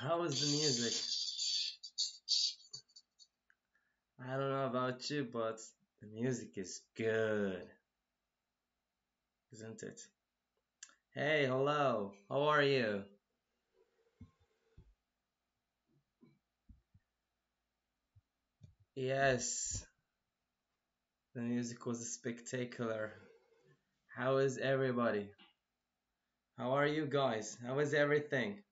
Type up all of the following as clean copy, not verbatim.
How is the music? I don't know about you, but the music is good, isn't it? Hey, hello, how are you? Yes, the music was spectacular. How is everybody? How are you guys? How is everything?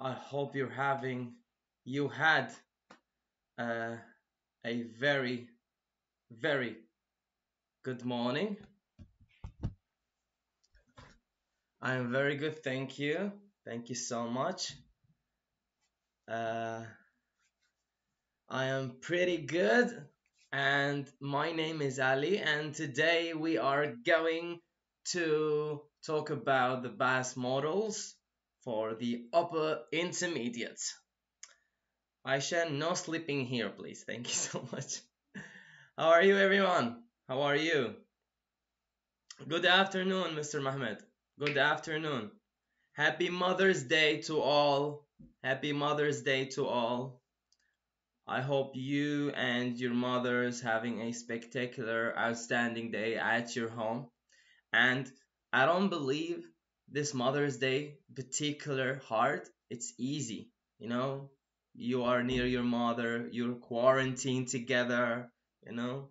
I hope you had uh, a very, very good morning. I am very good, thank you. Thank you so much. Uh, I am pretty good, and my name is Ali, and today we are going to talk about the BAS models for the upper intermediate. Aisha, no sleeping here, please. Thank you so much. How are you, everyone? How are you? Good afternoon, Mr. Mahmoud. Good afternoon. Happy Mother's Day to all. Happy Mother's Day to all. I hope you and your mothers having a spectacular, outstanding day at your home. And I don't believe this Mother's Day particular hard. It's easy, you know. You are near your mother. You're quarantined together, you know.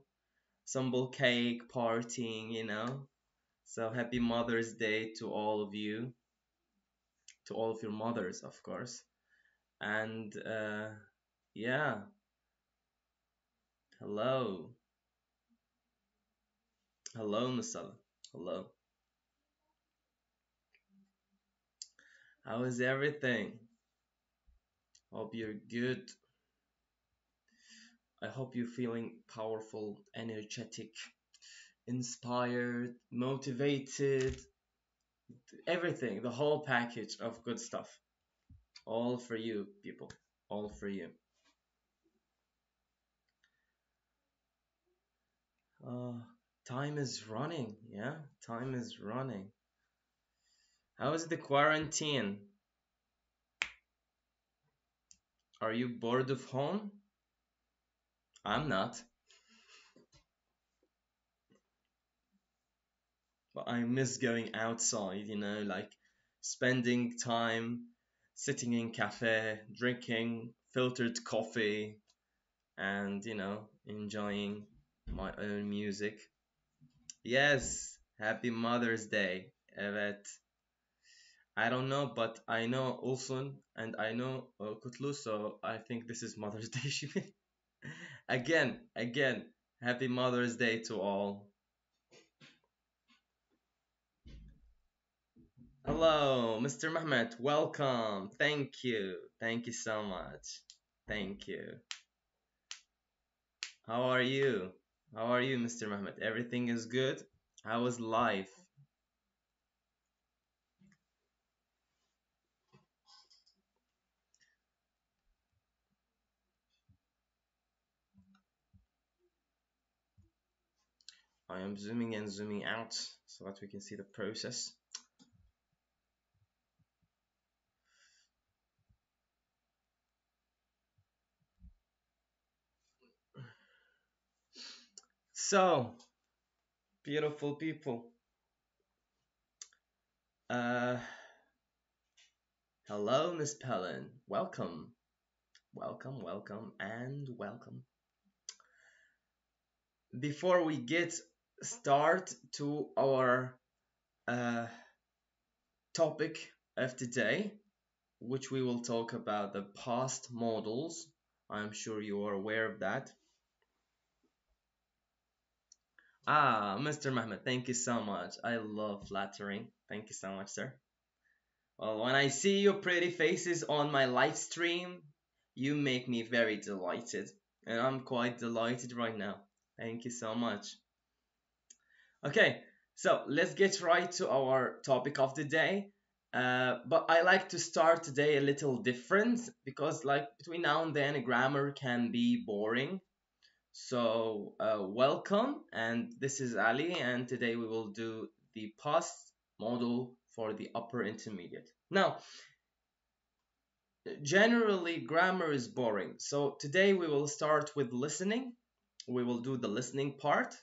Some cake partying, you know. So happy Mother's Day to all of you, to all of your mothers, of course. And yeah, hello. Hello, Musala. Hello. How is everything? Hope you're good. I hope you're feeling powerful, energetic, inspired, motivated, everything, the whole package of good stuff. All for you, people. All for you. Uh, Time is running, yeah? Time is running. How is the quarantine? Are you bored of home? I'm not. But I miss going outside, you know, like spending time sitting in cafe, drinking filtered coffee, and you know, enjoying my own music. Yes, happy Mother's Day. Evet. I don't know, but I know Ulsun and I know Kutlu, so I think this is Mother's Day. Again, happy Mother's Day to all. Hello, Mr. Mehmet. Welcome. Thank you. Thank you so much. Thank you. How are you? How are you, Mr. Mehmet? Everything is good? How is life? I am zooming and zooming out so that we can see the process. So, beautiful people. Uh, Hello, Miss Pellin. Welcome. Welcome, welcome, and welcome. Before we get start to our uh, topic of today, which we will talk about the past models. I'm sure you are aware of that. Ah, Mr. Mehmet, thank you so much. I love flattering. Thank you so much, sir. Well, when I see your pretty faces on my live stream, you make me very delighted. And I'm quite delighted right now. Thank you so much. Okay, so let's get right to our topic of the day. But I like to start today a little different because, like, between now and then, grammar can be boring. So, welcome, and this is Ali, and today we will do the past model for the upper intermediate. Now, generally grammar is boring, so today we will start with listening. We will do the listening part,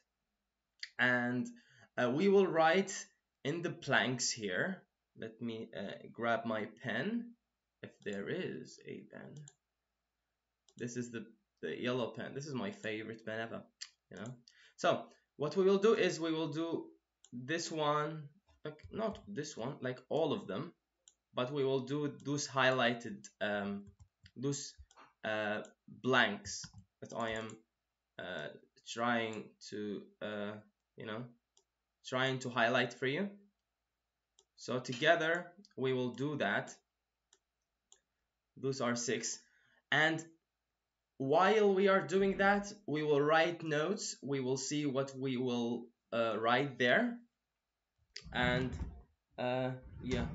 and we will write in the blanks here. Let me grab my pen, if there is a pen. This is the yellow pen. This is my favorite pen ever, you know. So what we will do is we will do this one, like not this one, like all of them, but we will do those highlighted, those blanks that I am trying to, you know, trying to highlight for you. So together we will do that. Those are 6, and while we are doing that, we will write notes. We will see what we will write there, and yeah,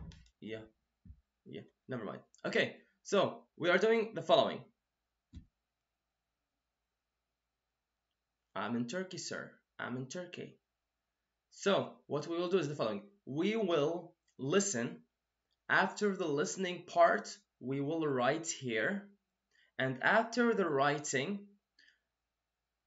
never mind. Okay, so we are doing the following. I'm in Turkey, sir. I'm in Turkey. So what we will do is the following. We will listen. After the listening part, we will write here. And after the writing,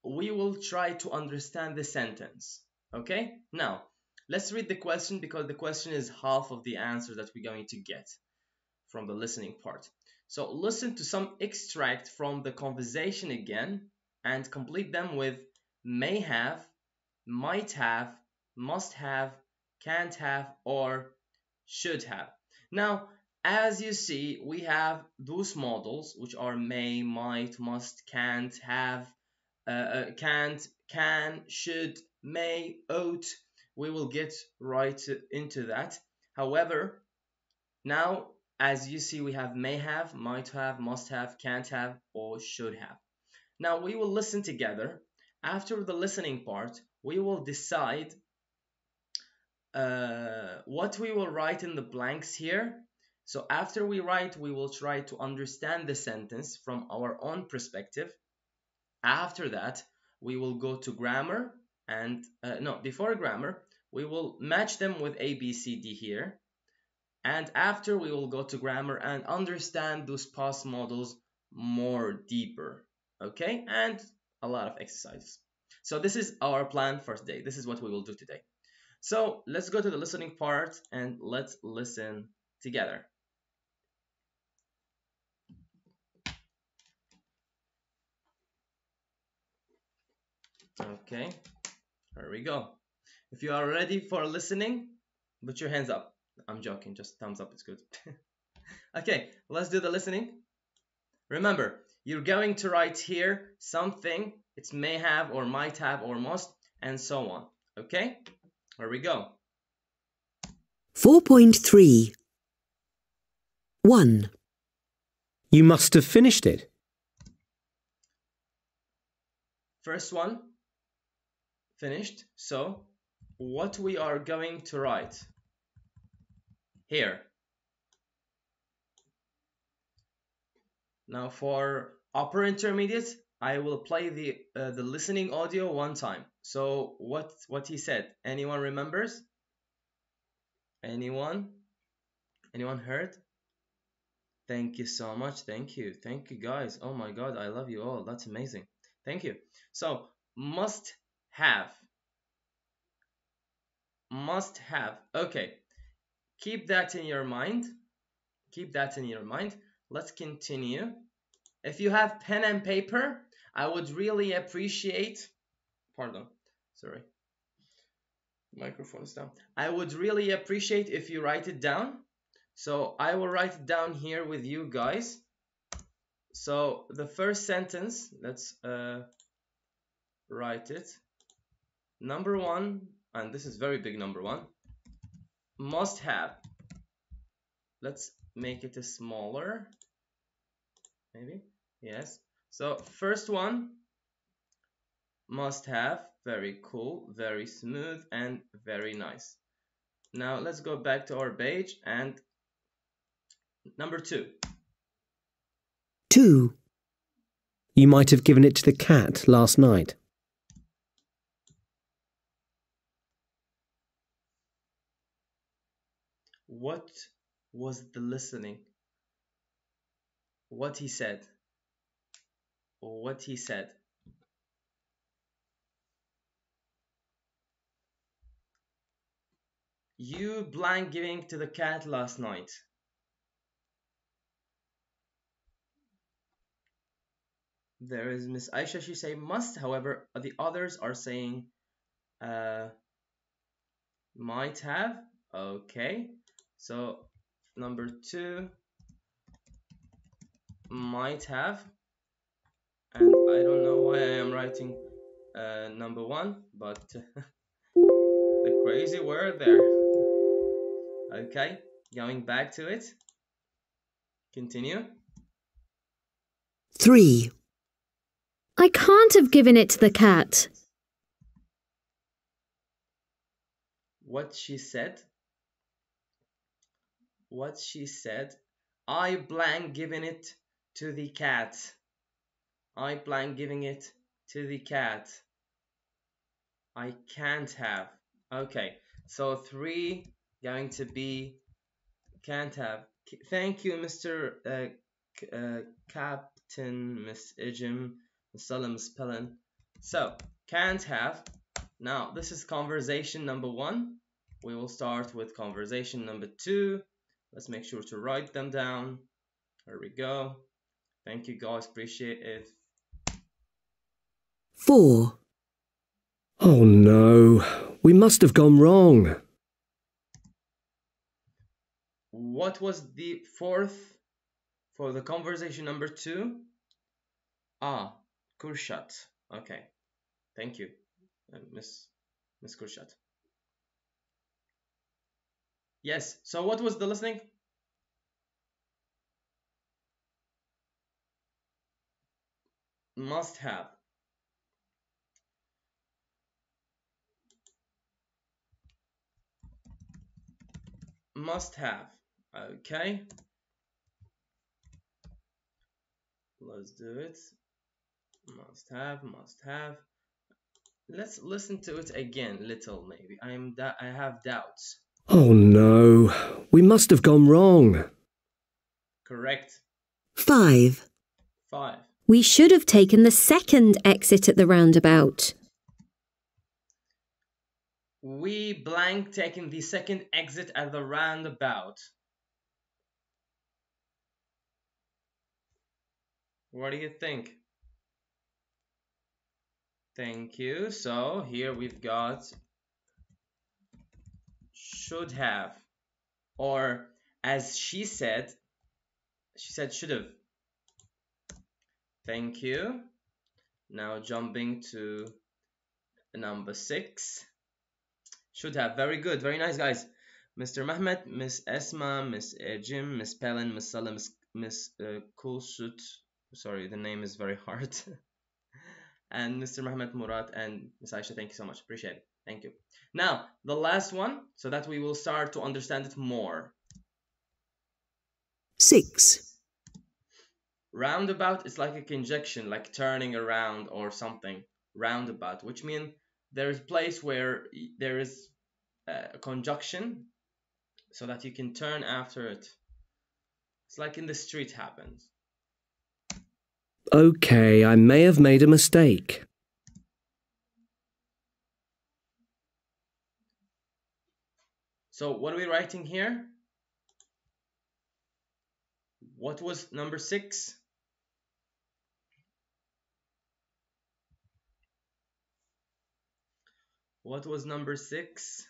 we will try to understand the sentence. Okay? Now, let's read the question, because the question is half of the answer that we're going to get from the listening part. So listen to some extract from the conversation again and complete them with may have, might have, must have, can't have, or should have. Now, as you see, we have those modals, which are may, might, must, can't, have, can't, can, should, may, ought. We will get right into that. However, now, as you see, we have may have, might have, must have, can't have, or should have. Now, we will listen together. After the listening part, we will decide what we will write in the blanks here. So after we write, we will try to understand the sentence from our own perspective. After that, we will go to grammar, and before grammar, we will match them with A, B, C, D here. And after, we will go to grammar and understand those past models more deeper. Okay, and a lot of exercises. So this is our plan for today. This is what we will do today. So let's go to the listening part and let's listen together. Okay, here we go. If you are ready for listening, put your hands up. I'm joking, just thumbs up is good. Okay, let's do the listening. Remember, you're going to write here something. It's may have or might have or must, and so on. Okay, here we go. 4.3 1. You must have finished it. First one, finished. So what we are going to write here. Now for upper intermediate, I will play the listening audio one time. So what he said, anyone remembers? Anyone heard? Thank you so much. Thank you guys. Oh my god, I love you all. That's amazing. Thank you. So must have. Okay, keep that in your mind. Let's continue. If you have pen and paper, I would really appreciate, sorry, microphone is down. I would really appreciate if you write it down. So I will write it down here with you guys. So the first sentence, let's write it. Number 1, and this is very big, number 1, must have. Let's make it a smaller, maybe. Yes. So first one, must have. Very cool, very smooth, and very nice. Now let's go back to our page, and number 2. 2. You might have given it to the cat last night. What was the listening? What he said. What he said. You blank giving to the cat last night. There is Miss Aisha, she say must, however, the others are saying might have. Okay, so number 2, might have. And I don't know why I am writing number 1, but the crazy word there. Okay, going back to it. Continue. 3. I can't have given it to the cat. What she said. What she said. I blank giving it to the cat. I blank giving it to the cat. I can't have. Okay, so 3 going to be can't have. Thank you, Mr. Captain, Miss Ijim, Miss Salam, Miss Pellin. So, can't have. Now, this is conversation number 1. We will start with conversation number 2. Let's make sure to write them down. There we go. Thank you, guys. Appreciate it. 4. Oh no, we must have gone wrong. What was the 4th for the conversation number 2? Kurshat. Okay. Thank you, Miss Kurshat. Yes. So what was the listening? Must have. Must have. Okay. Let's do it. Must have, must have. Let's listen to it again, little maybe. I have doubts. Oh no, we must have gone wrong. Correct. 5. 5. We should have taken the second exit at the roundabout. We blank taken the second exit at the roundabout. What do you think? Thank you. So here we've got should have, or as she said should have. Thank you. Now jumping to number 6. Should have. Very good. Very nice, guys. Mr. Mehmet, Miss Esma, Miss Jim, Miss Pelin, Miss Salim, Miss Kulsut. Sorry, the name is very hard. And Mr. Mehmet Murat and Miss Aisha, thank you so much. Appreciate it. Thank you. Now, the last one, so that we will start to understand it more. 6. Roundabout is like a conjunction, like turning around or something. Roundabout, which means there is a place where there is a conjunction so that you can turn after it. It's like in the street happens. Okay, I may have made a mistake. So what are we writing here? What was number 6? What was number 6?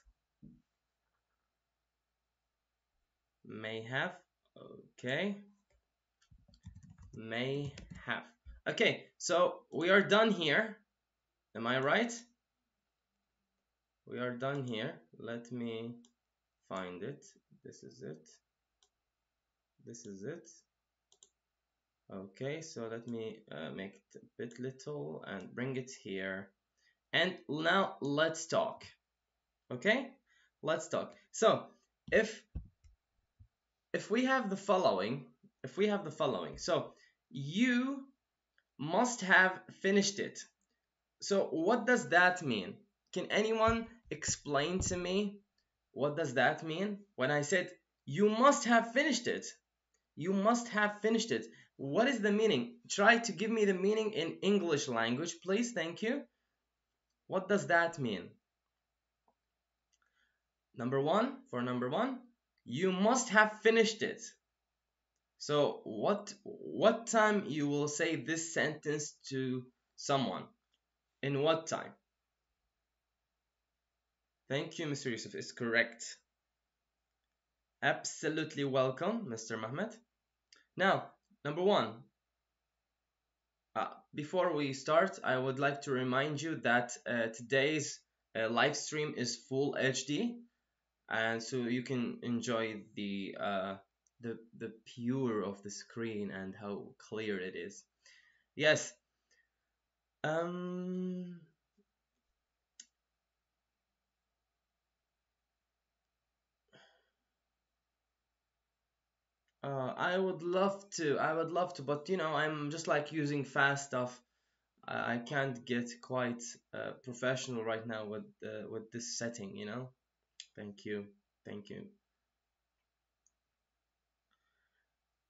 May have. Okay. May have. Okay, so we are done here. Am I right? We are done here. Let me find it. This is it. This is it. Okay, so let me make it a bit little and bring it here. And now let's talk. Okay, let's talk. So if we have the following, so you must have finished it. So what does that mean? Can anyone explain to me what does that mean? When I said You must have finished it. You must have finished it. What is the meaning? Try to give me the meaning in English language, please. Thank you. What does that mean? Number one, you must have finished it. So what time you will say this sentence to someone? In what time? Thank you, Mr. Yusuf. It's correct. Absolutely welcome, Mr. Mehmet. Now, number one. Before we start, I would like to remind you that today's live stream is full HD, and so you can enjoy the pure of the screen and how clear it is. Yes. I would love to, but you know, I'm just like using fast stuff. I can't get quite professional right now with this setting, you know. Thank you.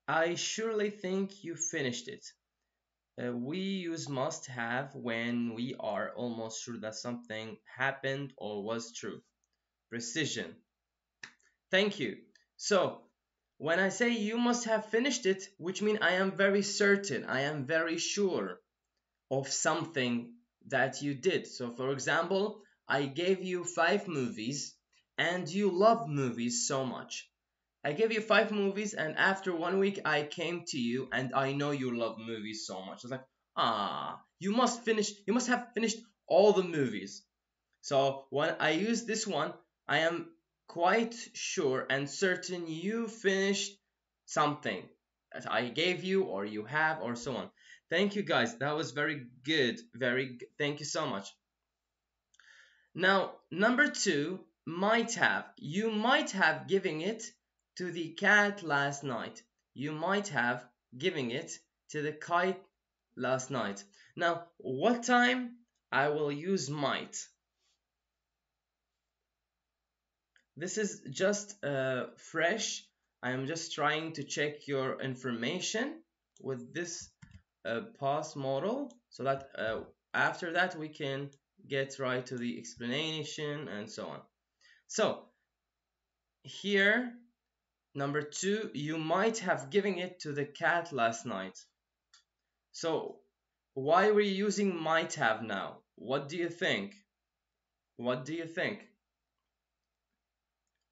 I surely think you finished it. We use must have when we are almost sure that something happened or was true. Precision. Thank you. So, when I say you must have finished it, which means I am very certain, I am very sure of something that you did. So, for example, I gave you 5 movies and you love movies so much. I gave you 5 movies, and after 1 week, I came to you, and I know you love movies so much. I was like, you must have finished all the movies. So when I use this one, I am quite sure and certain you finished something that I gave you, or you have, or so on. Thank you, guys. That was very good. Thank you so much. Now, number 2, might have. You might have given it to the cat last night. You might have given it to the kite last night. Now, what time? I will use might. This is just fresh. I am just trying to check your information with this past model, so that after that we can get right to the explanation and so on. So here, number 2, you might have given it to the cat last night. So why are we using might have now? What do you think?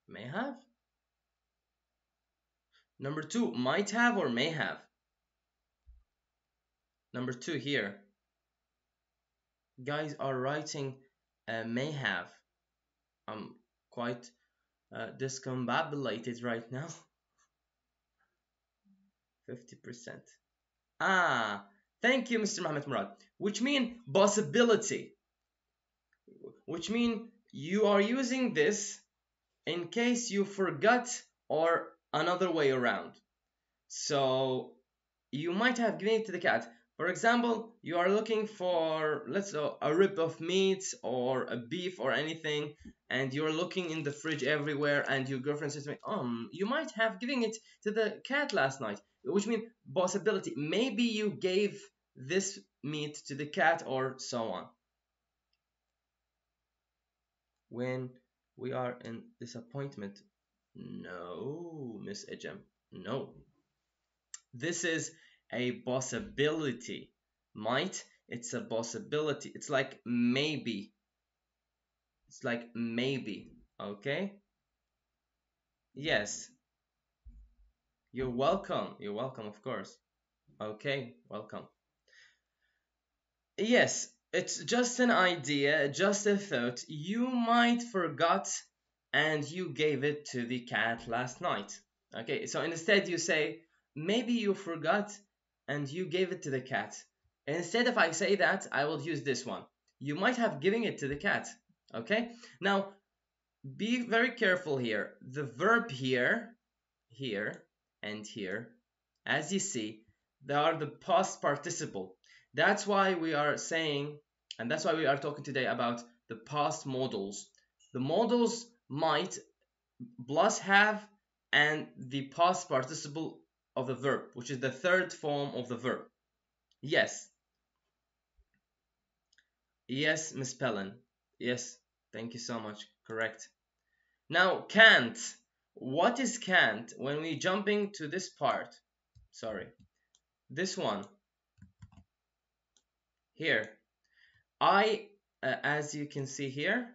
May have? Number 2, might have or may have? Number 2 here. Guys are writing may have. I'm quite discombobulated right now. 50%. Thank you, Mr. Mohammed Murad. Which mean possibility. Which mean you are using this in case you forgot, or another way around. So you might have given it to the cat. For example, you are looking for, let's say, a rib of meat or a beef or anything, and you're looking in the fridge everywhere, and your girlfriend says to me, you might have given it to the cat last night, which means possibility. Maybe you gave this meat to the cat, or so on. When we are in disappointment, no, Miss Ejem, no. This is a possibility. Might, it's a possibility. It's like maybe. Okay? Yes. You're welcome, of course. Okay, welcome. Yes, it's just an idea, just a thought. You might forgot and you gave it to the cat last night. Okay, so instead you say, maybe you forgot and you gave it to the cat. Instead of I say that, I will use this one. You might have given it to the cat. Okay, now be very careful here. The verb here, and here, as you see, they are the past participle. That's why we are saying, and that's why we are talking today about the past modals. The modals might plus have and the past participle of the verb, which is the third form of the verb. Yes. Yes, Miss Pellin. Yes, thank you so much. Correct. Now, can't. What is can't? When we jumping to this part, sorry, this one here, as you can see here,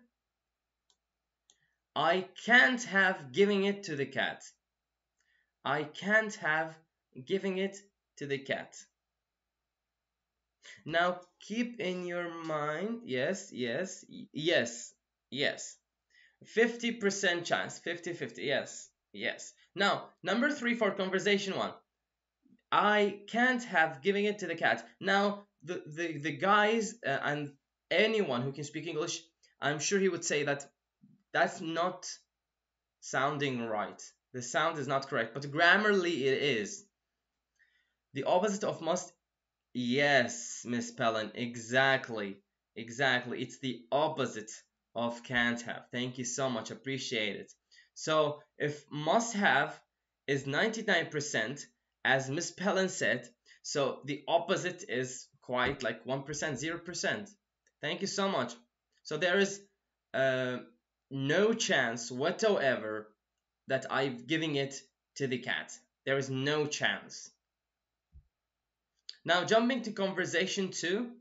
I can't have giving it to the cat. I can't have giving it to the cat. Now keep in your mind, yes, 50% chance, 50-50, yes. Now, number 3 for conversation 1. I can't have giving it to the cat. Now, the guys and anyone who can speak English, I'm sure he would say that that's not sounding right. The sound is not correct, but grammarly it is. The opposite of must, yes, Miss Pellin, exactly. It's the opposite of can't have. Thank you so much, appreciate it. So if must have is 99%, as Miss Pellin said, so the opposite is quite like 1%, 0%. Thank you so much. So there is no chance whatsoever that I'm giving it to the cat. There is no chance. Now jumping to conversation 2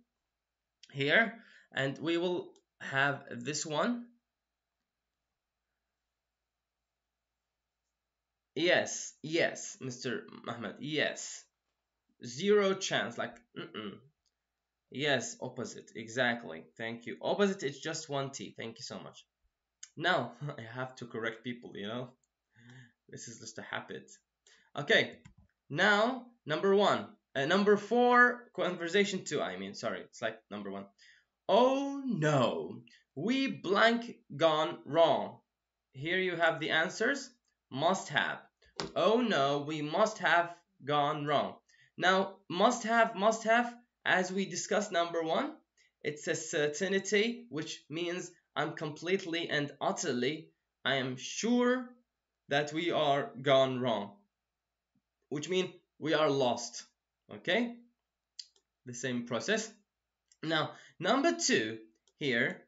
here, and we will have this one. Yes, Mr. Mahmoud, yes. 0 chance, like Yes, opposite, exactly. Thank you. Opposite is just 1T. Thank you so much. Now, I have to correct people, you know. This is just a habit. Okay, now, number 4, conversation 2, sorry, it's like number 1. Oh no, we blank gone wrong. Here you have the answers. Must have. Oh no, we must have gone wrong. Now, must have, as we discussed number 1, it's a certainty, which means I'm completely and utterly, I am sure that we are gone wrong, which means we are lost. Okay? The same process. Now, number 2, here,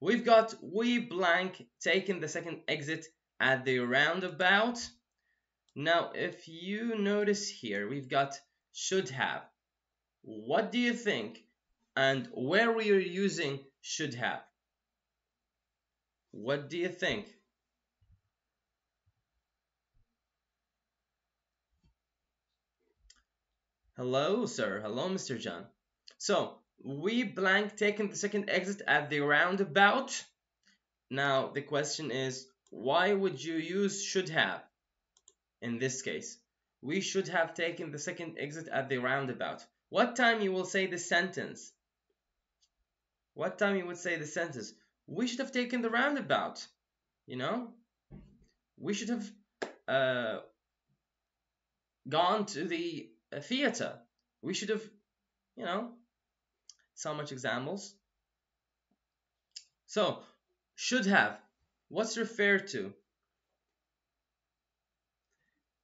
we've got we blank taking the second exit at the roundabout. Now, if you notice here, we've got should have. What do you think? And where we are using should have? What do you think? Hello, sir. Hello, Mr. John. So, we blank taking the second exit at the roundabout. Now, the question is, why would you use should have in this case? We should have taken the second exit at the roundabout. What time you will say the sentence? What time you would say the sentence? We should have taken the roundabout. You know? We should have gone to the theater. We should have, you know, so much examples. So, should have. What's referred to?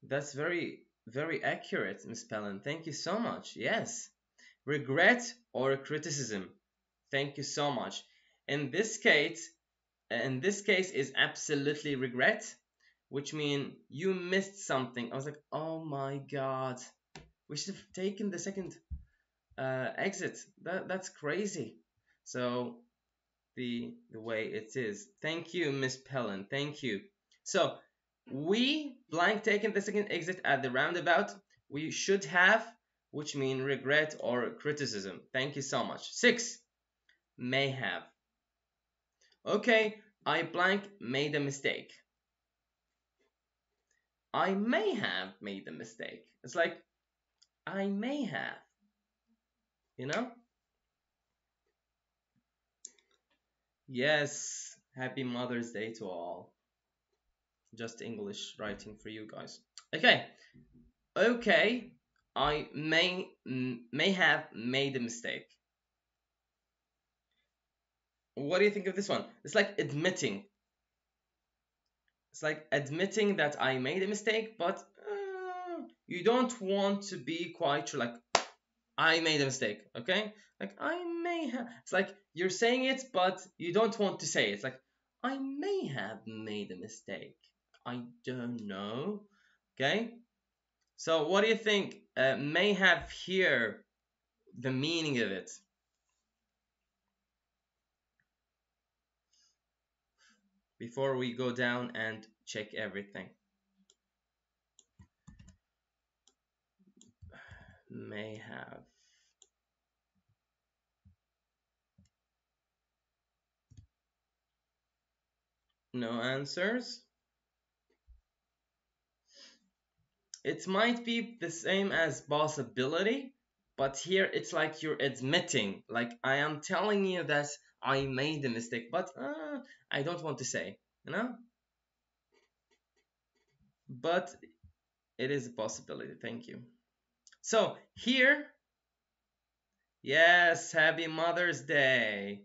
That's very, very accurate, Miss Pellin. Thank you so much. Yes. Regret or criticism. Thank you so much. In this case is absolutely regret, which means you missed something. I was like, oh my god, we should have taken the second exit. That's crazy. So the way it is. Thank you, Miss Pellin. Thank you. So we blank taken the second exit at the roundabout. We should have, which means regret or criticism. Thank you so much. 6. May have. Okay, I blank made a mistake. I may have made a mistake. It's like, I may have. You know? Yes, happy Mother's Day to all. Just English writing for you guys. Okay, I may have made a mistake. What do you think of this one? It's like admitting. It's like admitting that I made a mistake, but you don't want to be quite sure, like, I made a mistake, okay? Like, I may have, it's like you're saying it, but you don't want to say it. It's like, I may have made a mistake. I don't know, okay? So what do you think? May have here, the meaning of it. Before we go down and check everything. May have. No answers. It might be the same as possibility, but here it's like you're admitting, like I am telling you that I made a mistake, but I don't want to say, you know? But it is a possibility. Thank you. So here, yes, happy Mother's Day.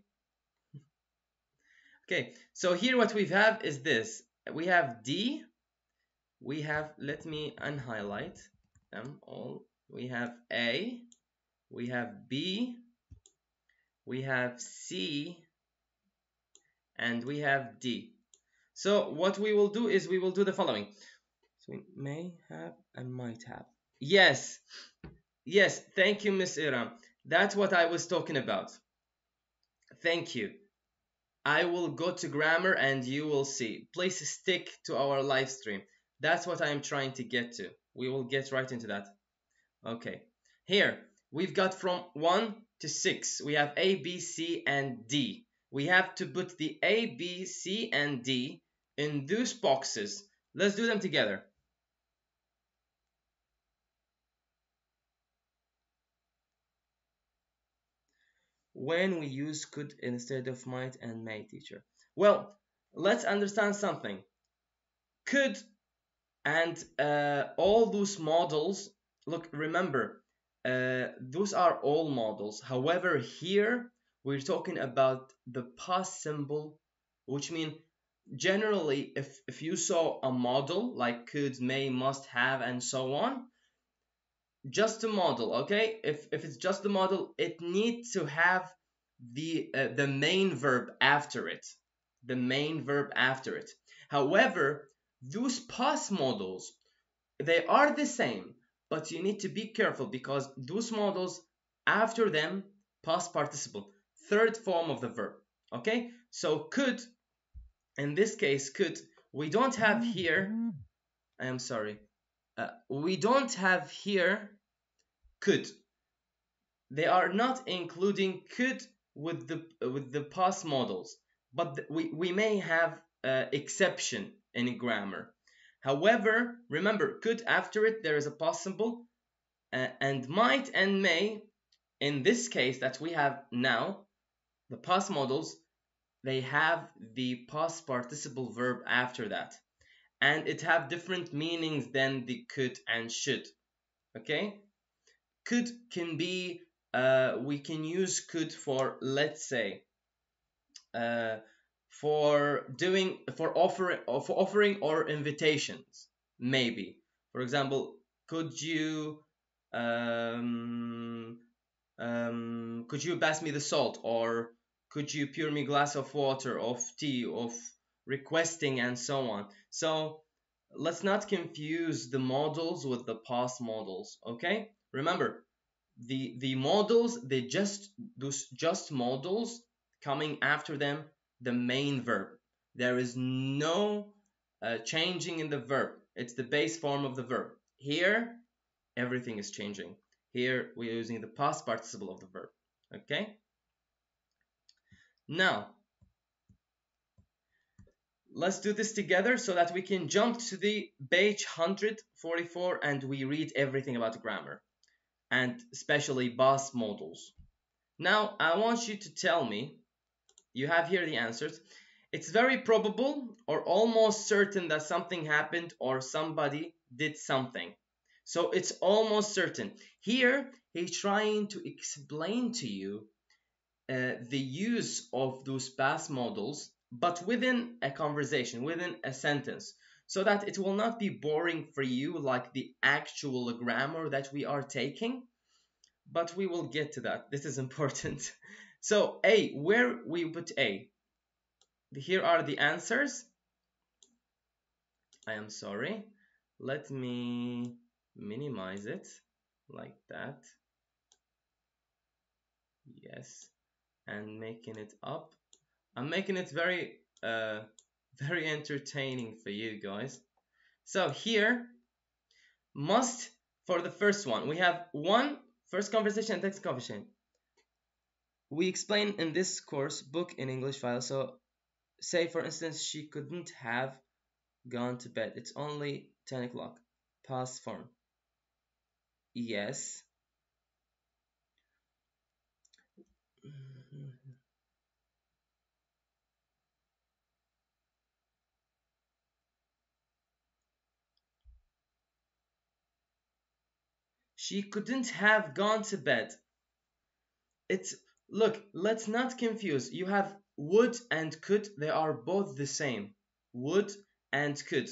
Okay, so here what we have is this. We have D. We have, let me unhighlight them all. We have A. We have B. We have C. And we have D. So what we will do is we will do the following. So we may have and might have. Yes. Yes, thank you, Miss Iram. That's what I was talking about. Thank you. I will go to grammar and you will see. Please stick to our live stream. That's what I am trying to get to. We will get right into that. Okay. Here, we've got from 1 to 6. We have A, B, C, and D. We have to put the A, B, C, and D in those boxes. Let's do them together. When we use could instead of might and may, teacher. Well, let's understand something. Could and all those models, look, remember, those are all models. However, here we're talking about the past simple, which means generally if you saw a model like could, may, must, have, and so on, just a model, okay? If it's just a model, it needs to have the main verb after it. The main verb after it. However, those past models, they are the same, but you need to be careful because those models after them, past participle, third form of the verb, okay? So could, in this case, could, we don't have here, I am sorry, we don't have here could. They are not including could with the past models, but we may have exception in grammar. However, remember, could after it there is a possible, and might and may, in this case that we have now, the past models, they have the past participle verb after that, and it have different meanings than the could and should. Okay, could can be, we can use could for, let's say, for offering or invitations, maybe. For example, could you pass me the salt, or could you pour me a glass of water, of tea, of requesting, and so on. So let's not confuse the models with the past models, okay? Remember, the models, those just models, coming after them the main verb. There is no changing in the verb. It's the base form of the verb. Here, everything is changing. Here, we're using the past participle of the verb. Okay? Now, let's do this together so that we can jump to the page 144 and we read everything about grammar, and especially past modals. Now, I want you to tell me, you have here the answers. It's very probable or almost certain that something happened or somebody did something. So it's almost certain. Here, he's trying to explain to you the use of those past modals, but within a conversation, within a sentence. so that it will not be boring for you like the actual grammar that we are taking. But we will get to that. This is important. So A, where we put A? Here are the answers. I am sorry. Let me minimize it like that. Yes, and making it up. I'm making it very very entertaining for you guys. So here, must, for the first one, we have one, first conversation and text conversation. We explain in this course, book in English file. So say for instance, she couldn't have gone to bed. It's only 10 o'clock. Past form. Yes. She couldn't have gone to bed. It's, look, let's not confuse. You have would and could. They are both the same. Would and could.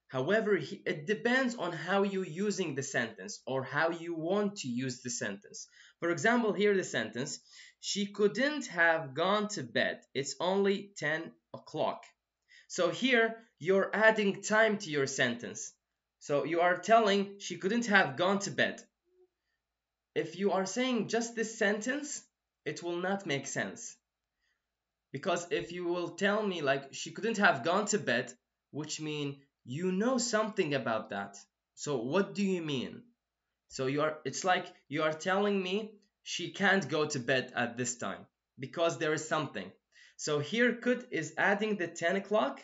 However, it depends on how you're using the sentence or how you want to use the sentence. For example, here the sentence, she couldn't have gone to bed. It's only 10 o'clock. So here you're adding time to your sentence. So you are telling she couldn't have gone to bed. If you are saying just this sentence, it will not make sense. Because if you will tell me like she couldn't have gone to bed, which means you know something about that. So what do you mean? So it's like you are telling me she can't go to bed at this time because there is something. So here could is adding the 10 o'clock.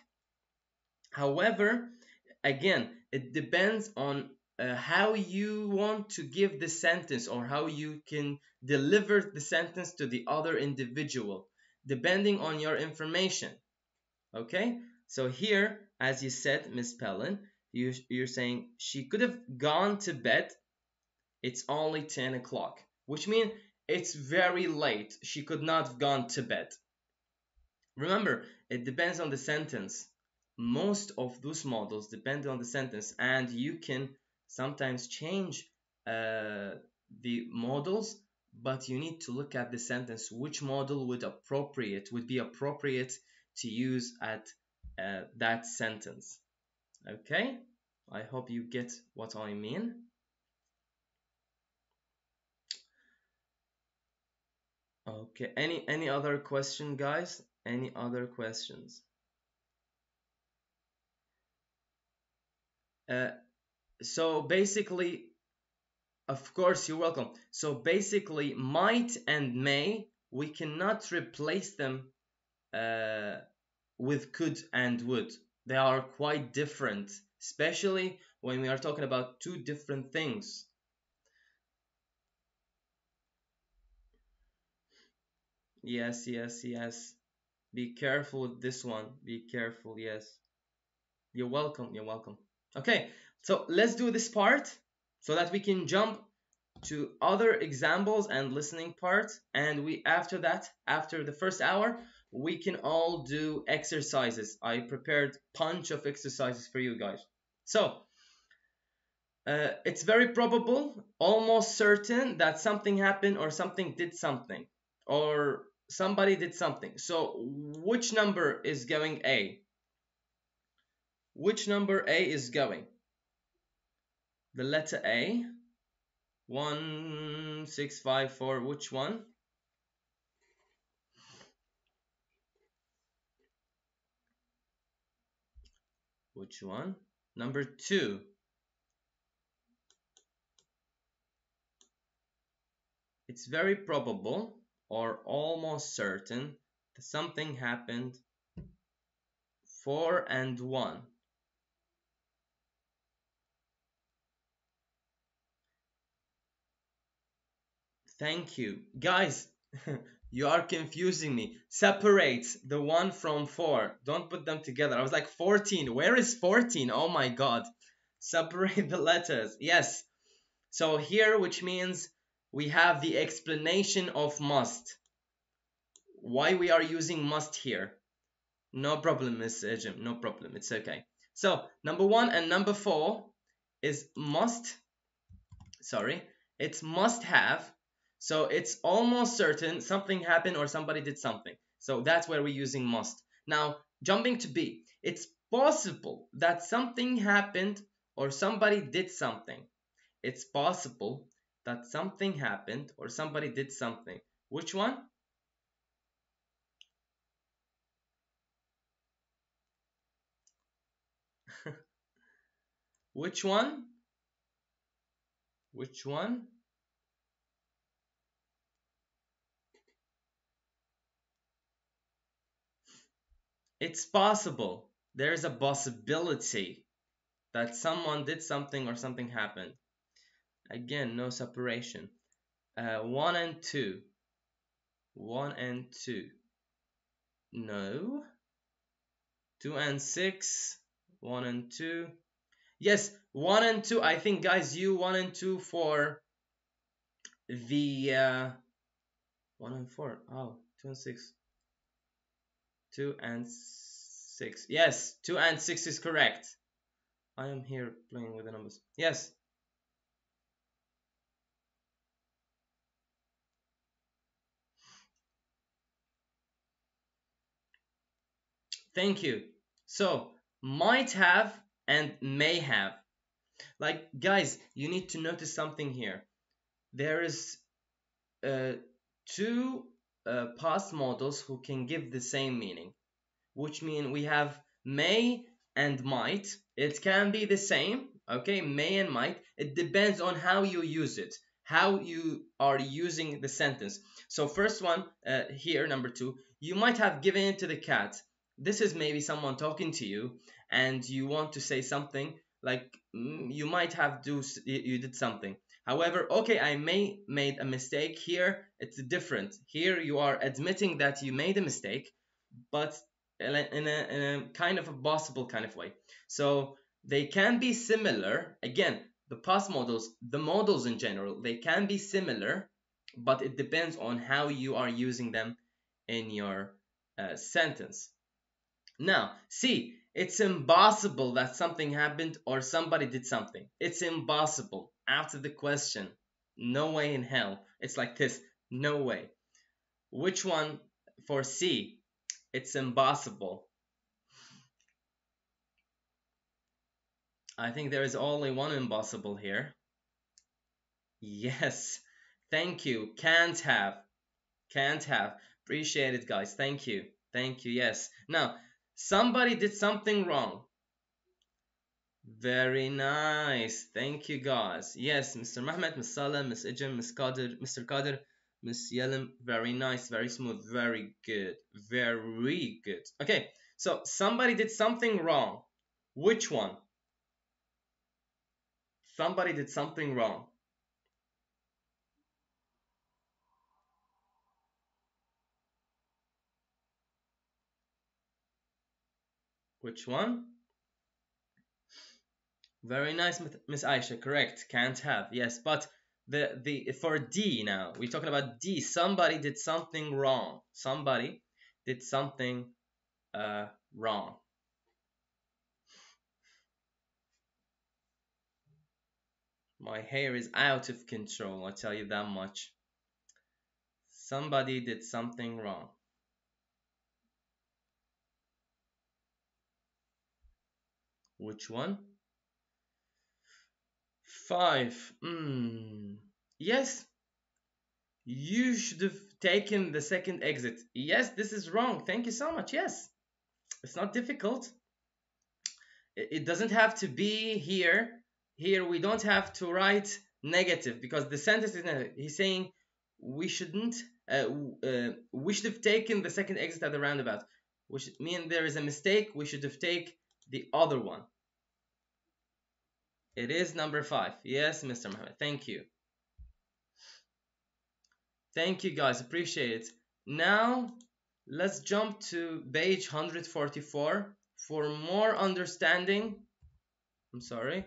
However, again, it depends on how you want to give the sentence or how you can deliver the sentence to the other individual, depending on your information. Okay? So here, as you said, Miss Pellin, you're saying she could have gone to bed. It's only 10 o'clock, which means it's very late. She could not have gone to bed. Remember, it depends on the sentence. Most of those models depend on the sentence, and you can sometimes change the models, but you need to look at the sentence, which model would be appropriate to use at that sentence. Okay, I hope you get what I mean. Okay, any other question, guys? Any other questions? So basically, of course, you're welcome. So basically, might and may, we cannot replace them with could and would. They are quite different, especially when we are talking about two different things. Yes, yes, yes. Be careful with this one. Be careful, yes. You're welcome, you're welcome. Okay, so let's do this part so that we can jump to other examples and listening part, and after that, after the first hour, we can all do exercises. I prepared bunch of exercises for you guys. So it's very probable, almost certain, that something happened or something did something or somebody did something. So which number is going A? Which number A is going? The letter A. 1654, which one? Which one? Number 2. It's very probable or almost certain that something happened. 4 and 1. Thank you. Guys, you are confusing me. Separate the 1 from 4. Don't put them together. I was like 14. Where is 14? Oh my god. Separate the letters. Yes. So here, which means we have the explanation of must. Why we are using must here. No problem, Miss Jim. No problem. It's okay. So number 1 and number 4 is it's must have. So it's almost certain something happened or somebody did something. So that's where we're using must. Now, jumping to B, it's possible that something happened or somebody did something. It's possible that something happened or somebody did something. Which one? Which one? Which one? It's possible. There's a possibility that someone did something or something happened. Again, no separation. 1 and 2. 1 and 2. No. 2 and 6. 1 and 2. Yes, 1 and 2. I think, guys, you 1 and 2 for the 1 and 4. Oh, 2 and 6. 2 and 6. Yes, 2 and 6 is correct. I am here playing with the numbers. Yes. Thank you. So, might have and may have. Like, guys, you need to notice something here. There is two past modals who can give the same meaning, which mean we have may and might. It can be the same, okay, may and might. It depends on how you use it, how you are using the sentence. So first one here, number 2, you might have given it to the cat. This is maybe someone talking to you and you want to say something like you might have you did something. However, okay, I may made a mistake. Here it's different. Here you are admitting that you made a mistake, but in a kind of a possible kind of way. So they can be similar. Again, the past modals, the modals in general, they can be similar, but it depends on how you are using them in your sentence. Now, see, it's impossible that something happened or somebody did something. It's impossible. After the question, no way in hell. It's like this, no way. Which one for C? It's impossible. I think there is only one impossible here. Yes, thank you. Can't have. Can't have. Appreciate it, guys. Thank you. Thank you. Yes. Now, somebody did something wrong. Very nice. Thank you, guys. Yes, Mr. Mehmet, Ms. Saleh, Ms. Ijam, Ms. Qadir, Mr. Qadir, Ms. Yelim. Very nice. Very smooth. Very good. Very good. Okay, so somebody did something wrong. Which one? Somebody did something wrong. Which one? Very nice, Miss Aisha. Correct. Can't have. Yes, but the for D now, we're talking about D. Somebody did something wrong. Somebody did something wrong. My hair is out of control, I'll tell you that much. Somebody did something wrong. Which one? 5. Yes. You should have taken the second exit. Yes, this is wrong. Thank you so much. Yes. It's not difficult. It doesn't have to be here. Here we don't have to write negative because the sentence is negative. He's saying we shouldn't. We should have taken the second exit at the roundabout, which means there is a mistake. We should have taken the other one. It is number 5. Yes, Mr. Mohammed. Thank you. Thank you, guys. Appreciate it. Now, let's jump to page 144 for more understanding. I'm sorry.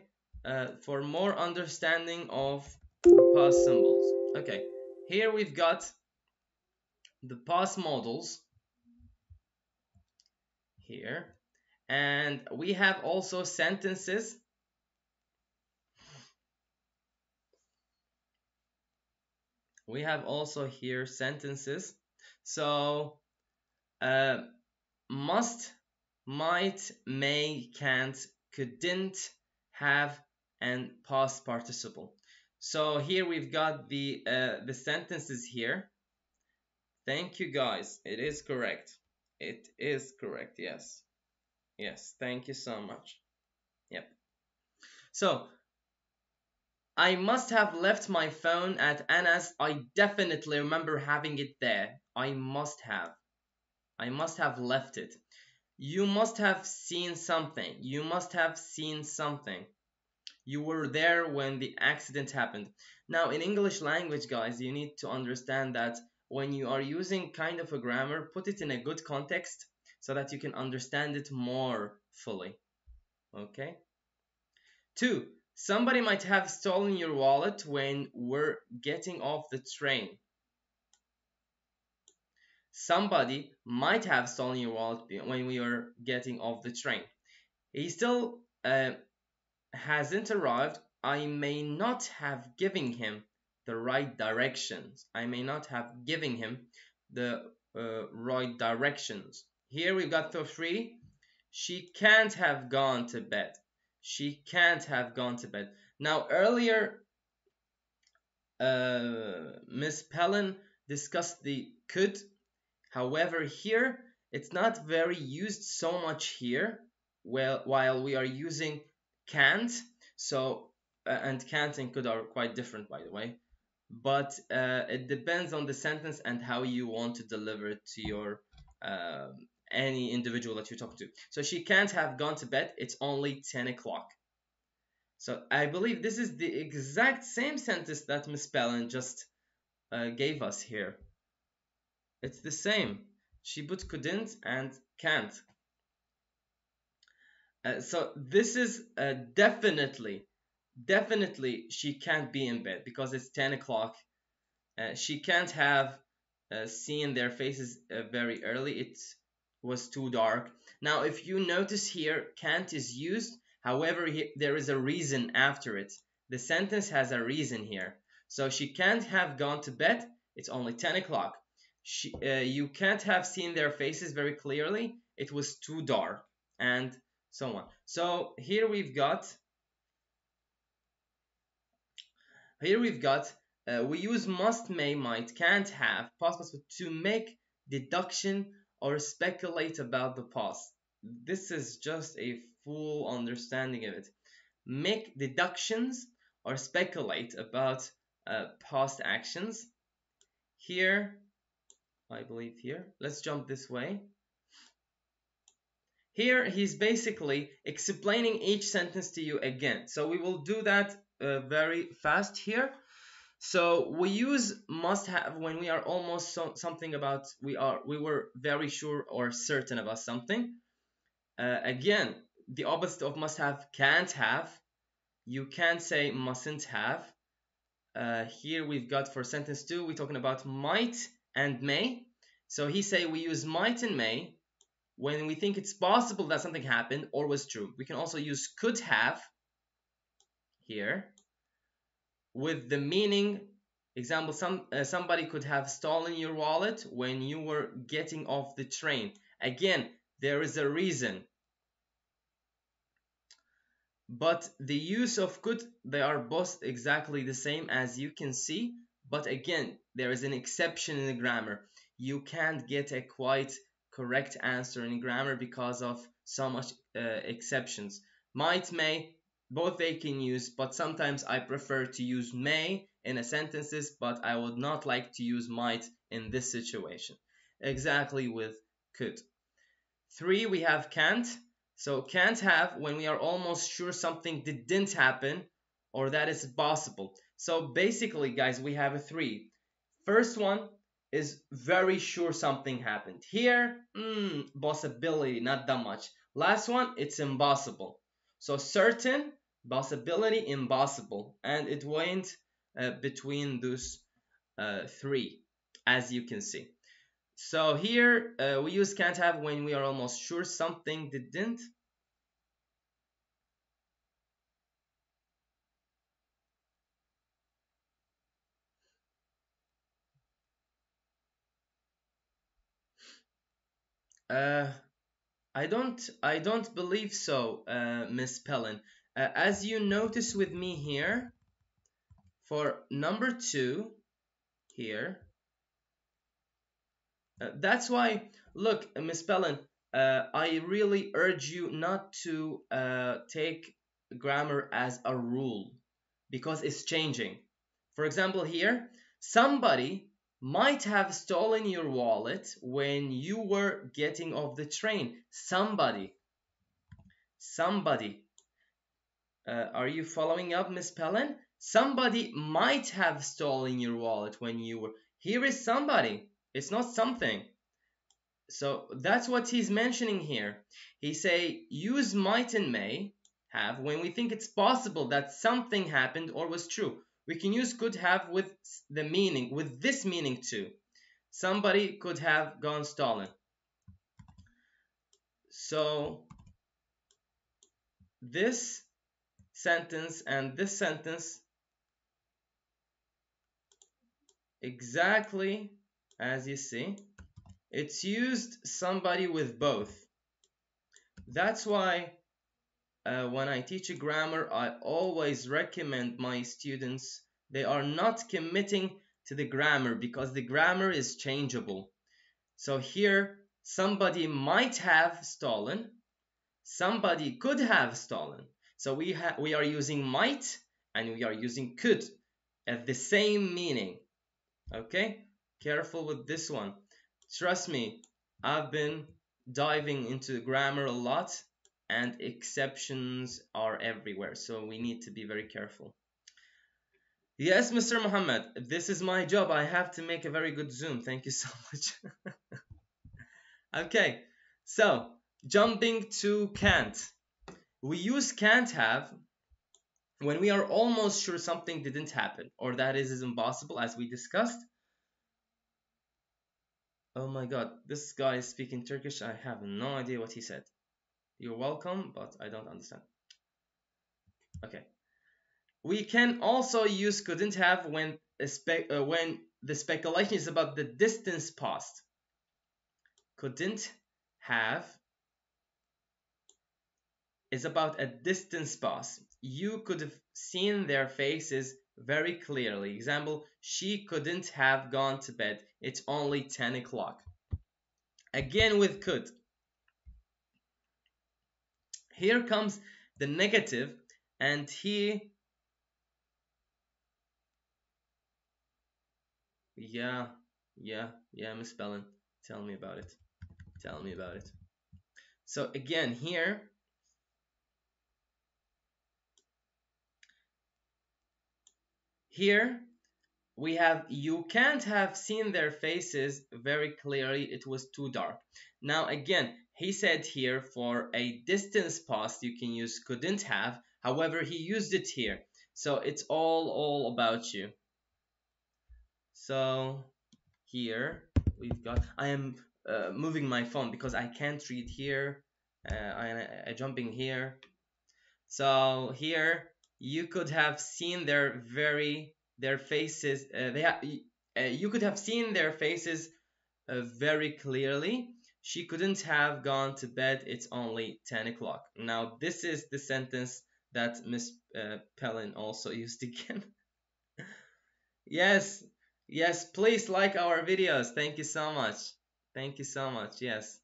For more understanding of the past symbols. Okay, here we've got the past modals here, And we have also sentences. We have also here sentences. So must, might, may, can't, couldn't, have, and past participle. So here we've got the sentences here. Thank you guys. It is correct. It is correct. Yes. Yes. Thank you so much. Yep. So I must have left my phone at Anna's. I definitely remember having it there. I must have. I must have left it. You must have seen something. You must have seen something. You were there when the accident happened. Now, in English language, guys, you need to understand that when you are using kind of a grammar, put it in a good context so that you can understand it more fully. Okay? 2. Somebody might have stolen your wallet when we're getting off the train. Somebody might have stolen your wallet when we are getting off the train. He still hasn't arrived. I may not have given him the right directions. I may not have given him the right directions. Here we've got the 3. She can't have gone to bed. She can't have gone to bed. Now earlier, Miss Pellin discussed the could. However, here it's not very used so much here. Well, while we are using can't, so and can't and could are quite different, by the way. But it depends on the sentence and how you want to deliver it to your any individual that you're talking to. So she can't have gone to bed. It's only 10 o'clock. So I believe this is the exact same sentence that Miss Pellin just gave us here. It's the same. She put couldn't and can't. So this is definitely she can't be in bed because it's 10 o'clock. She can't have seen their faces very early. It was too dark. Now, if you notice here, can't is used. However, there is a reason after it. The sentence has a reason here. So she can't have gone to bed. It's only 10 o'clock. You can't have seen their faces very clearly. It was too dark, and so on. So here we've got we use must, may, might, can't, have, past participle to make deduction or speculate about the past. This is just a full understanding of it. Make deductions or speculate about past actions. Here, I believe here. Let's jump this way. Here, he's basically explaining each sentence to you again. So we will do that very fast here. So we use must have when we are almost something about we were very sure or certain about something. Again, the opposite of must have, can't have. You can't say mustn't have. Here we've got for sentence 2, we're talking about might and may. So he say we use might and may when we think it's possible that something happened or was true. We can also use could have here with the meaning. Example, somebody could have stolen your wallet when you were getting off the train. Again, there is a reason. But the use of could, they are both exactly the same as you can see. But again, there is an exception in the grammar. You can't get a quite correct answer in grammar because of so much exceptions. Might, may, both they can use, but sometimes I prefer to use may in a sentences, but I would not like to use might in this situation. Exactly with could. 3, we have can't. So can't have when we are almost sure something didn't happen or that is possible. So basically, guys, we have a 3. First one is very sure something happened. Here, possibility, not that much. Last one, it's impossible. So certain, possibility, impossible. And it went between those 3, as you can see. So here, we use can't have when we are almost sure something didn't. Uh, I don't believe so, Miss Pellin. As you notice with me here, for number 2 here, that's why, look, Miss Pellin, I really urge you not to take grammar as a rule because it's changing. For example, here, somebody might have stolen your wallet when you were getting off the train. Somebody. Are you following up, Miss Pellin? Somebody might have stolen your wallet when you were. Here is somebody. It's not something. So that's what he's mentioning here. He say use might and may have when we think it's possible that something happened or was true. We can use could have with the meaning, with this meaning too. Somebody could have gone stolen. So this sentence and this sentence exactly as you see, it's used somebody with both. That's why when I teach a grammar, I always recommend my students, they are not committing to the grammar because the grammar is changeable. So here, somebody might have stolen, somebody could have stolen. So we are using might and we are using could at the same meaning. Okay, careful with this one. Trust me, I've been diving into grammar a lot and exceptions are everywhere, so we need to be very careful. Yes, Mr. Muhammad, this is my job. I have to make a very good Zoom. Thank you so much. Okay, so jumping to can't. We use can't have when we are almost sure something didn't happen or that is impossible, as we discussed. Oh my god, this guy is speaking Turkish. I have no idea what he said. You're welcome, but I don't understand. Okay. We can also use couldn't have when the speculation is about the distance past. Couldn't have is about a distance past. You could have seen their faces very clearly. Example, she couldn't have gone to bed. It's only 10 o'clock. Again with could. Here comes the negative, and he, yeah, Miss Bellin, tell me about it. Tell me about it. So again, here we have you can't have seen their faces very clearly. It was too dark. Now again, he said here for a distance past you can use couldn't have. However, he used it here. So it's all about you. So here we've got, I am moving my phone because I can't read here. I jumping here. So here you could have seen their faces. You could have seen their faces very clearly. She couldn't have gone to bed. It's only 10 o'clock. Now this is the sentence that Miss Pellin also used again. Yes, please like our videos. Thank you so much. Thank you so much. Yes.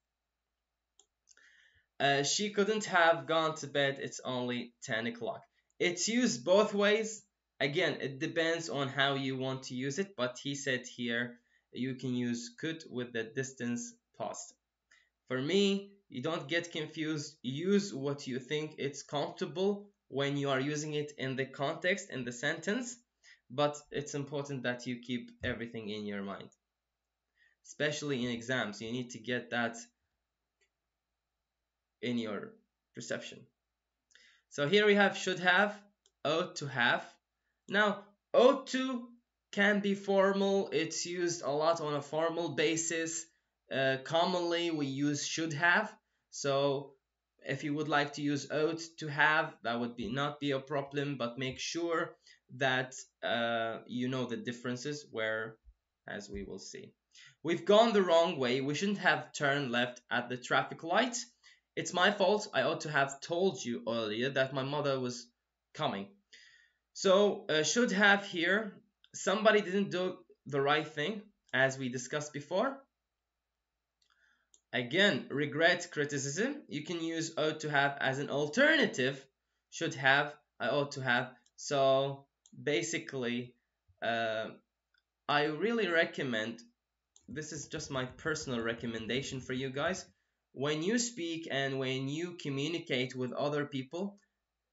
She couldn't have gone to bed. It's only 10 o'clock. It's used both ways. Again, it depends on how you want to use it, but he said here you can use could with the distance past. For me, you don't get confused. Use what you think it's comfortable when you are using it in the context, in the sentence, but it's important that you keep everything in your mind. Especially in exams, you need to get that in your perception. So here we have should have, ought to have. Now, ought to can be formal. It's used a lot on a formal basis. Commonly, we use should have. So if you would like to use ought to have, that would not be a problem, but make sure that you know the differences where, as we will see. we've gone the wrong way. We shouldn't have turned left at the traffic light. It's my fault. I ought to have told you earlier that my mother was coming. So should have here, somebody didn't do the right thing, as we discussed before. Again, regret, criticism. You can use ought to have as an alternative. Should have, I ought to have. So basically, I really recommend, this is just my personal recommendation for you guys. When you speak and when you communicate with other people,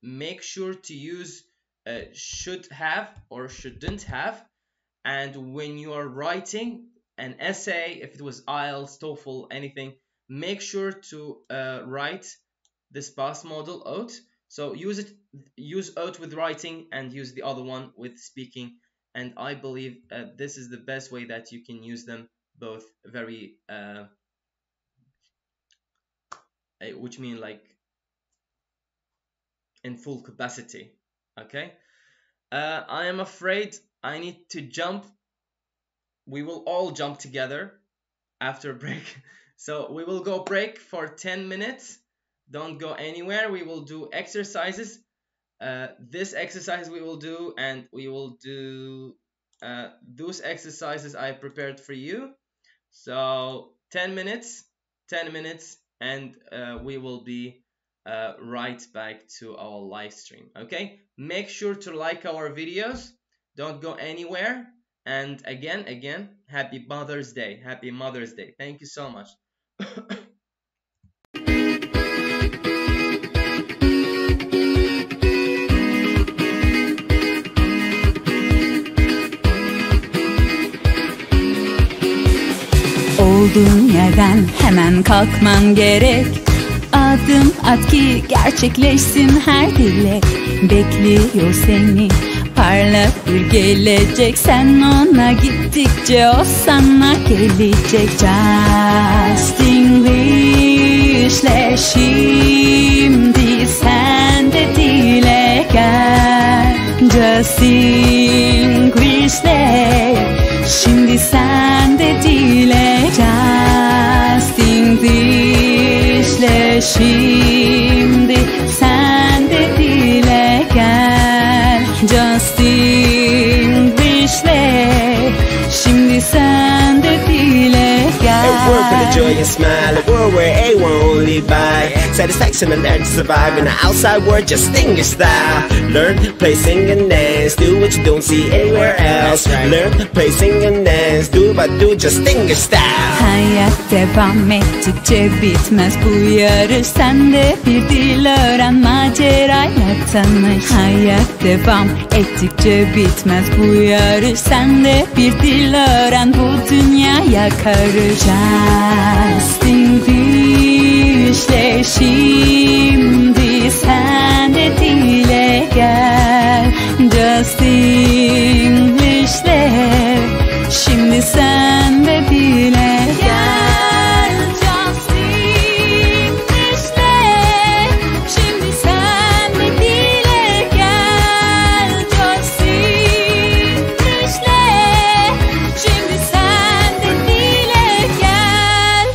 make sure to use should have or shouldn't have. And when you are writing an essay, if it was IELTS, TOEFL, anything, make sure to write this past modal ought. So use ought with writing and use the other one with speaking. And I believe this is the best way that you can use them both very, which mean like in full capacity. Okay. I am afraid I need to jump. We will all jump together after a break. So we will go break for 10 minutes. Don't go anywhere. We will do exercises. This exercise we will do, and we will do those exercises I prepared for you. So 10 minutes, and we will be right back to our live stream. Okay, make sure to like our videos. Don't go anywhere. And again, happy Mother's Day. Happy Mother's Day. Thank you so much. Olduğun yerden hemen kalkman gerek. Adım at ki gerçekleşsin her dilek. Bekliyor seni parlak bir gelecek. Sen ona gittikçe o sana gelecek. Justinglishle şimdi sen de dile gel. Justinglishle şimdi sen de dile gel. Justinglishle şimdi sen de dile gel. Justinglishle şimdi sen de dile gel. A world full of joy and smile, a world where everyone will live by satisfaction and learn to survive in the outside world. Justinglish style. Learn, play, sing and dance. Do what you don't see anywhere else. Learn, play, sing and dance. Do but do Justinglish style. Hayat devam ettikçe bitmez bu yarış. Sen de bir dil öğren, macerayla tanış. Hayat devam ettikçe bitmez bu yarış. Sen de bir dil öğren, bu dünyaya karış. Justinglish'le şimdi sen de dile gel. Justinglish'le şimdi sen de dile gel. Justinglish'le şimdi sen de dile gel. Justinglish'le şimdi sen de dile gel.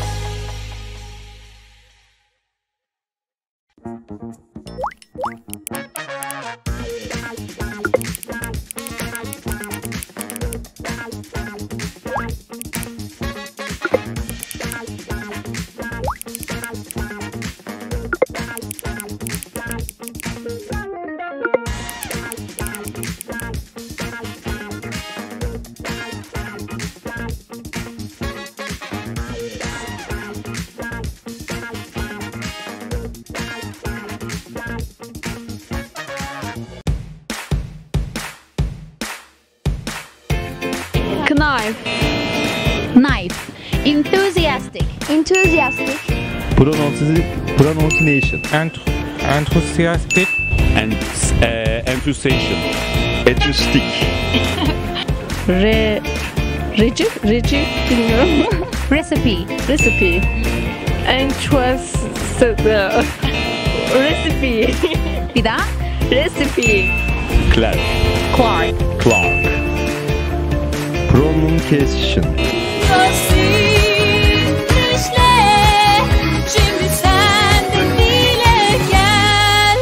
Knife. Knife. Enthusiastic. Enthusiastic. Pronunciation. Enthusiastic. And enthusiasm. Enthusiastic. Reci bilmiyorum. Recipe. Recipe. Recipe. Bir daha. Recipe. Clark. Clark. Pronunciation. Justenglish'le. Şimdi sen de dile gel.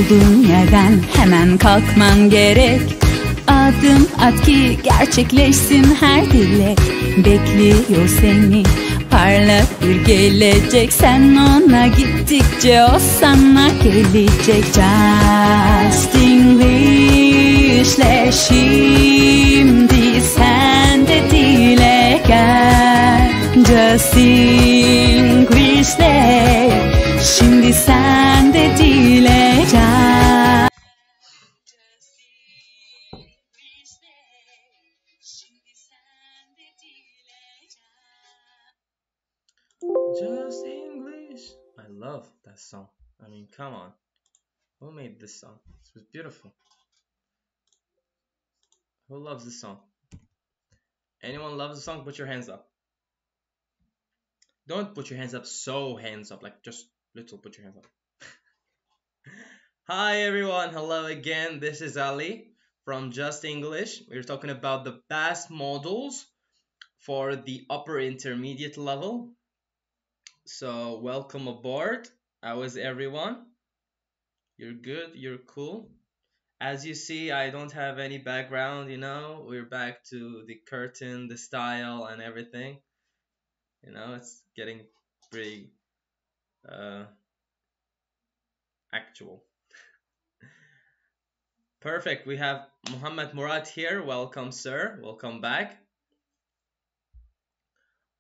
Olduğun yerden hemen kalkman gerek. Adım at ki gerçekleşsin her dilek. Bekliyor seni parlak bir gelecek. Sen ona gittikçe o sana gelecek. Justinglishle şimdi sen de dile gel. Justinglishle şimdi sen de dile gel. Just English. I love that song. I mean, come on. Who made this song? It was beautiful. Who loves this song? Anyone loves the song? Put your hands up. Don't put your hands up so hands up, like just little, put your hands up. Hi everyone, hello again. This is Ali from Just English. We're talking about the past modals for the upper intermediate level. So welcome aboard. How is everyone? You're good, you're cool. As you see, I don't have any background, you know. We're back to the curtain, the style and everything. You know, it's getting pretty actual. Perfect. We have Muhammad Murad here. Welcome, sir. Welcome back.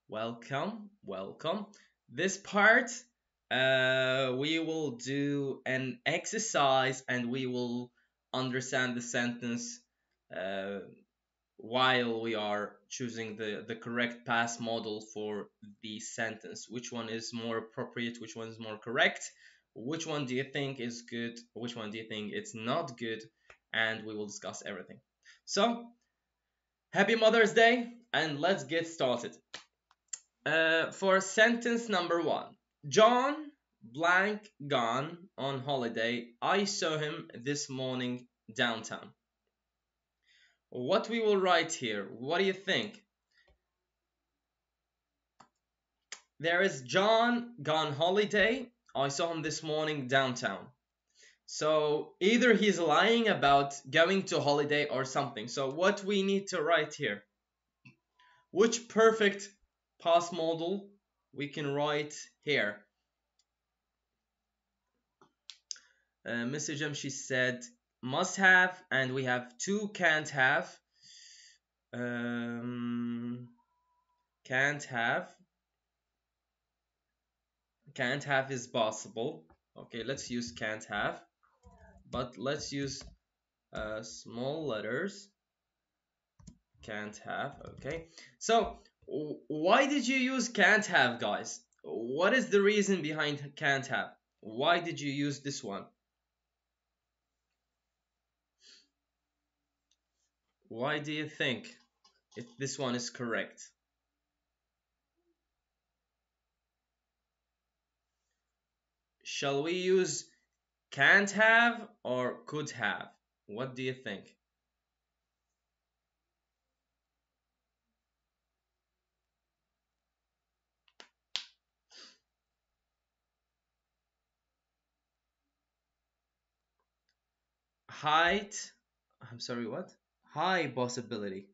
Welcome. This part, we will do an exercise and we will understand the sentence while we are choosing the correct past model for the sentence. Which one is more appropriate? Which one is more correct? Which one do you think is good? Which one do you think it's not good? And we will discuss everything. So, happy Mother's Day, and let's get started. For sentence number 1, John blank gone on holiday. I saw him this morning downtown. What we will write here, what do you think? There is John gone holiday. I saw him this morning downtown. So either he's lying about going to holiday or something. So what we need to write here? Which perfect past modal we can write here? Mrs. Jamshi said must have, and we have two can't have. Can't have. Can't have is possible. Okay, let's use can't have. But let's use small letters. Can't have. Okay. So why did you use can't have, guys? What is the reason behind can't have? Why did you use this one? Why do you think this one is correct? Shall we use can't have or could have? What do you think? Height. I'm sorry, what? High possibility.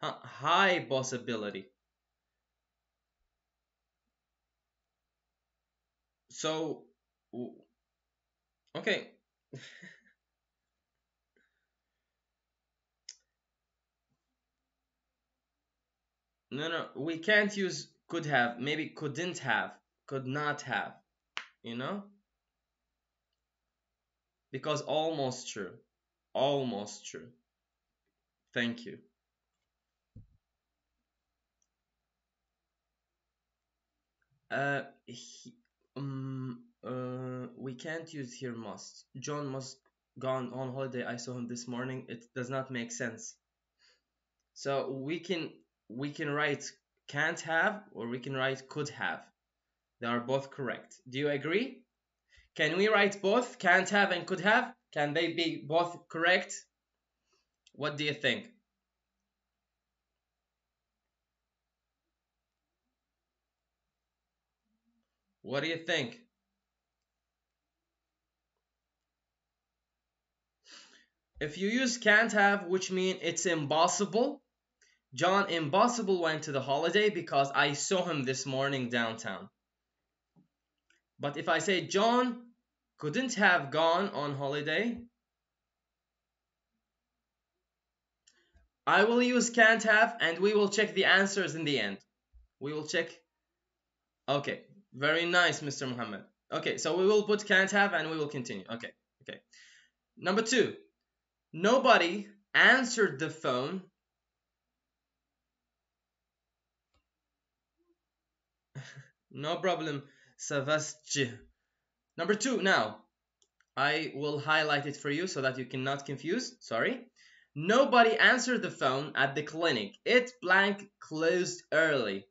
High possibility. So, okay. No, we can't use could have. Maybe couldn't have, could not have, you know? Because almost true. Almost true. Thank you. We can't use here must. John must gone on holiday. I saw him this morning. It does not make sense. So we can write can't have or we can write could have. They are both correct. Do you agree? Can we write both can't have and could have? Can they be both correct? What do you think? What do you think? If you use can't have, which means it's impossible. John impossible went to the holiday because I saw him this morning downtown. But if I say John couldn't have gone on holiday, I will use can't have and we will check the answers in the end. We will check. Okay, very nice, Mr. Muhammad. Okay, so we will put can't have and we will continue. Okay. Number 2. Nobody answered the phone. No problem, Savasci. Number 2 now. I will highlight it for you so that you cannot confuse. Sorry. Nobody answered the phone at the clinic. It blank closed early.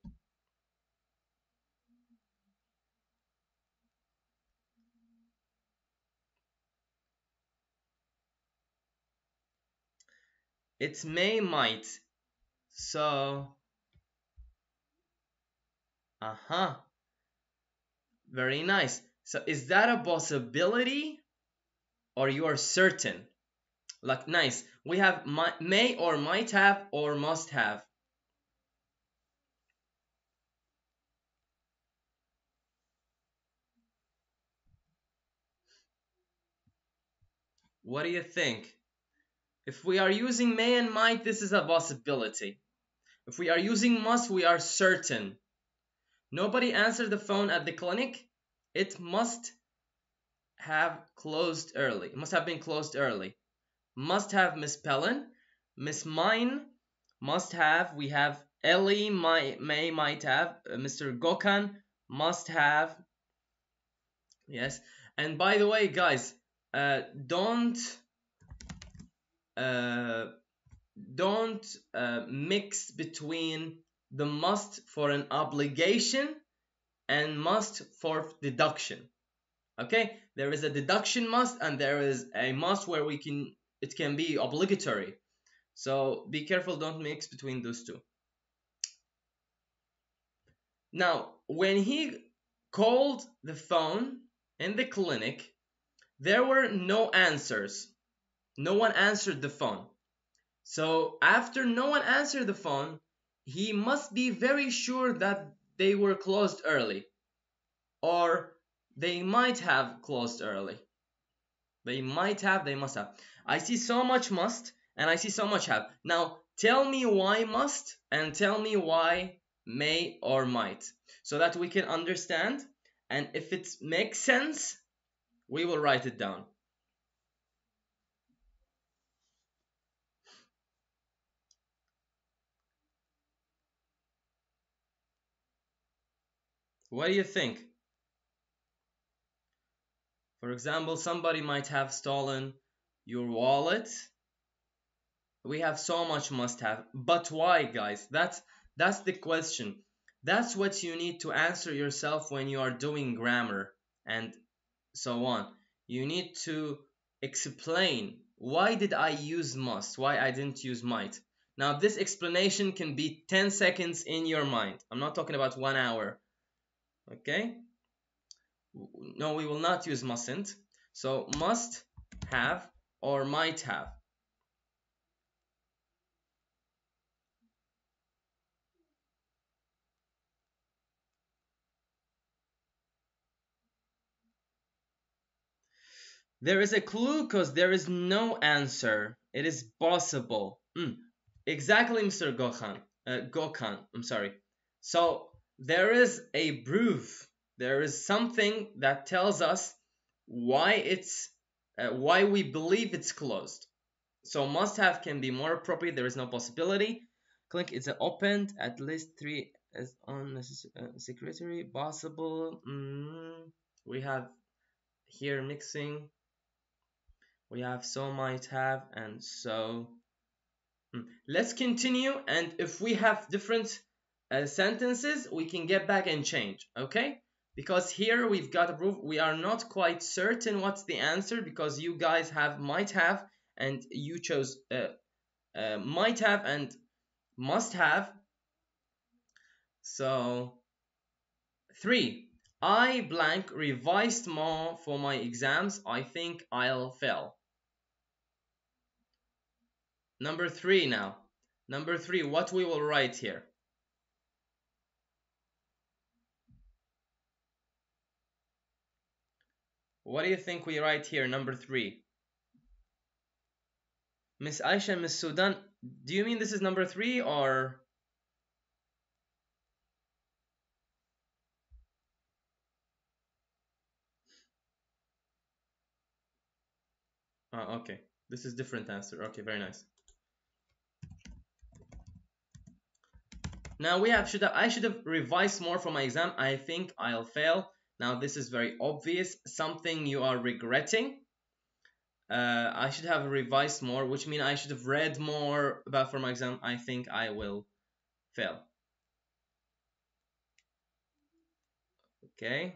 It's may might. So very nice. So is that a possibility or you are certain? Like nice. We have may or might have or must have. What do you think? If we are using may and might, this is a possibility. If we are using must, we are certain. Nobody answered the phone at the clinic. It must have closed early. It must have been closed early. Must have Miss Pellin. Miss Mine must have. We have Ellie may might have. Mr. Gökhan must have. Yes. And by the way, guys, don't mix between the must for an obligation and must for deduction. Okay, there is a deduction must and there is a must where it can be obligatory. So be careful, don't mix between those two. Now, when he called the phone in the clinic, there were no answers. No one answered the phone. So after no one answered the phone, he must be very sure that they were closed early. Or they might have closed early. They might have, they must have. I see so much must and I see so much have. Now tell me why must and tell me why may or might, so that we can understand, and if it makes sense, we will write it down. What do you think? For example, somebody might have stolen your wallet. We have so much must have, but why, guys? That's the question. That's what you need to answer yourself when you are doing grammar and so on. You need to explain, why did I use must? Why I didn't use might? Now this explanation can be 10 seconds in your mind. I'm not talking about 1 hour. Okay? No, we will not use mustn't. So must have or might have. There is a clue because there is no answer. It is possible. Exactly, Mr. Gökhan. I'm sorry. So there is a proof. There is something that tells us why why we believe it's closed. So must have can be more appropriate. There is no possibility. Click is opened at least 3 as on secretary possible. We have here mixing. We have so might have and so. Let's continue, and if we have different sentences, we can get back and change, okay? Because here we've got a proof. We are not quite certain what's the answer because you guys have might have and you chose might have and must have. So 3. I blank revised more for my exams. I think I'll fail. Number 3 now. Number 3, what we will write here? What do you think we write here, number 3? Miss Aisha, Miss Sudan, do you mean this is number 3 or? Oh, okay. This is different answer. Okay, very nice. Now we have, I should have revised more for my exam. I think I'll fail. Now this is very obvious. Something you are regretting. I should have revised more, which means I should have read more about for my exam. I think I will fail. Okay.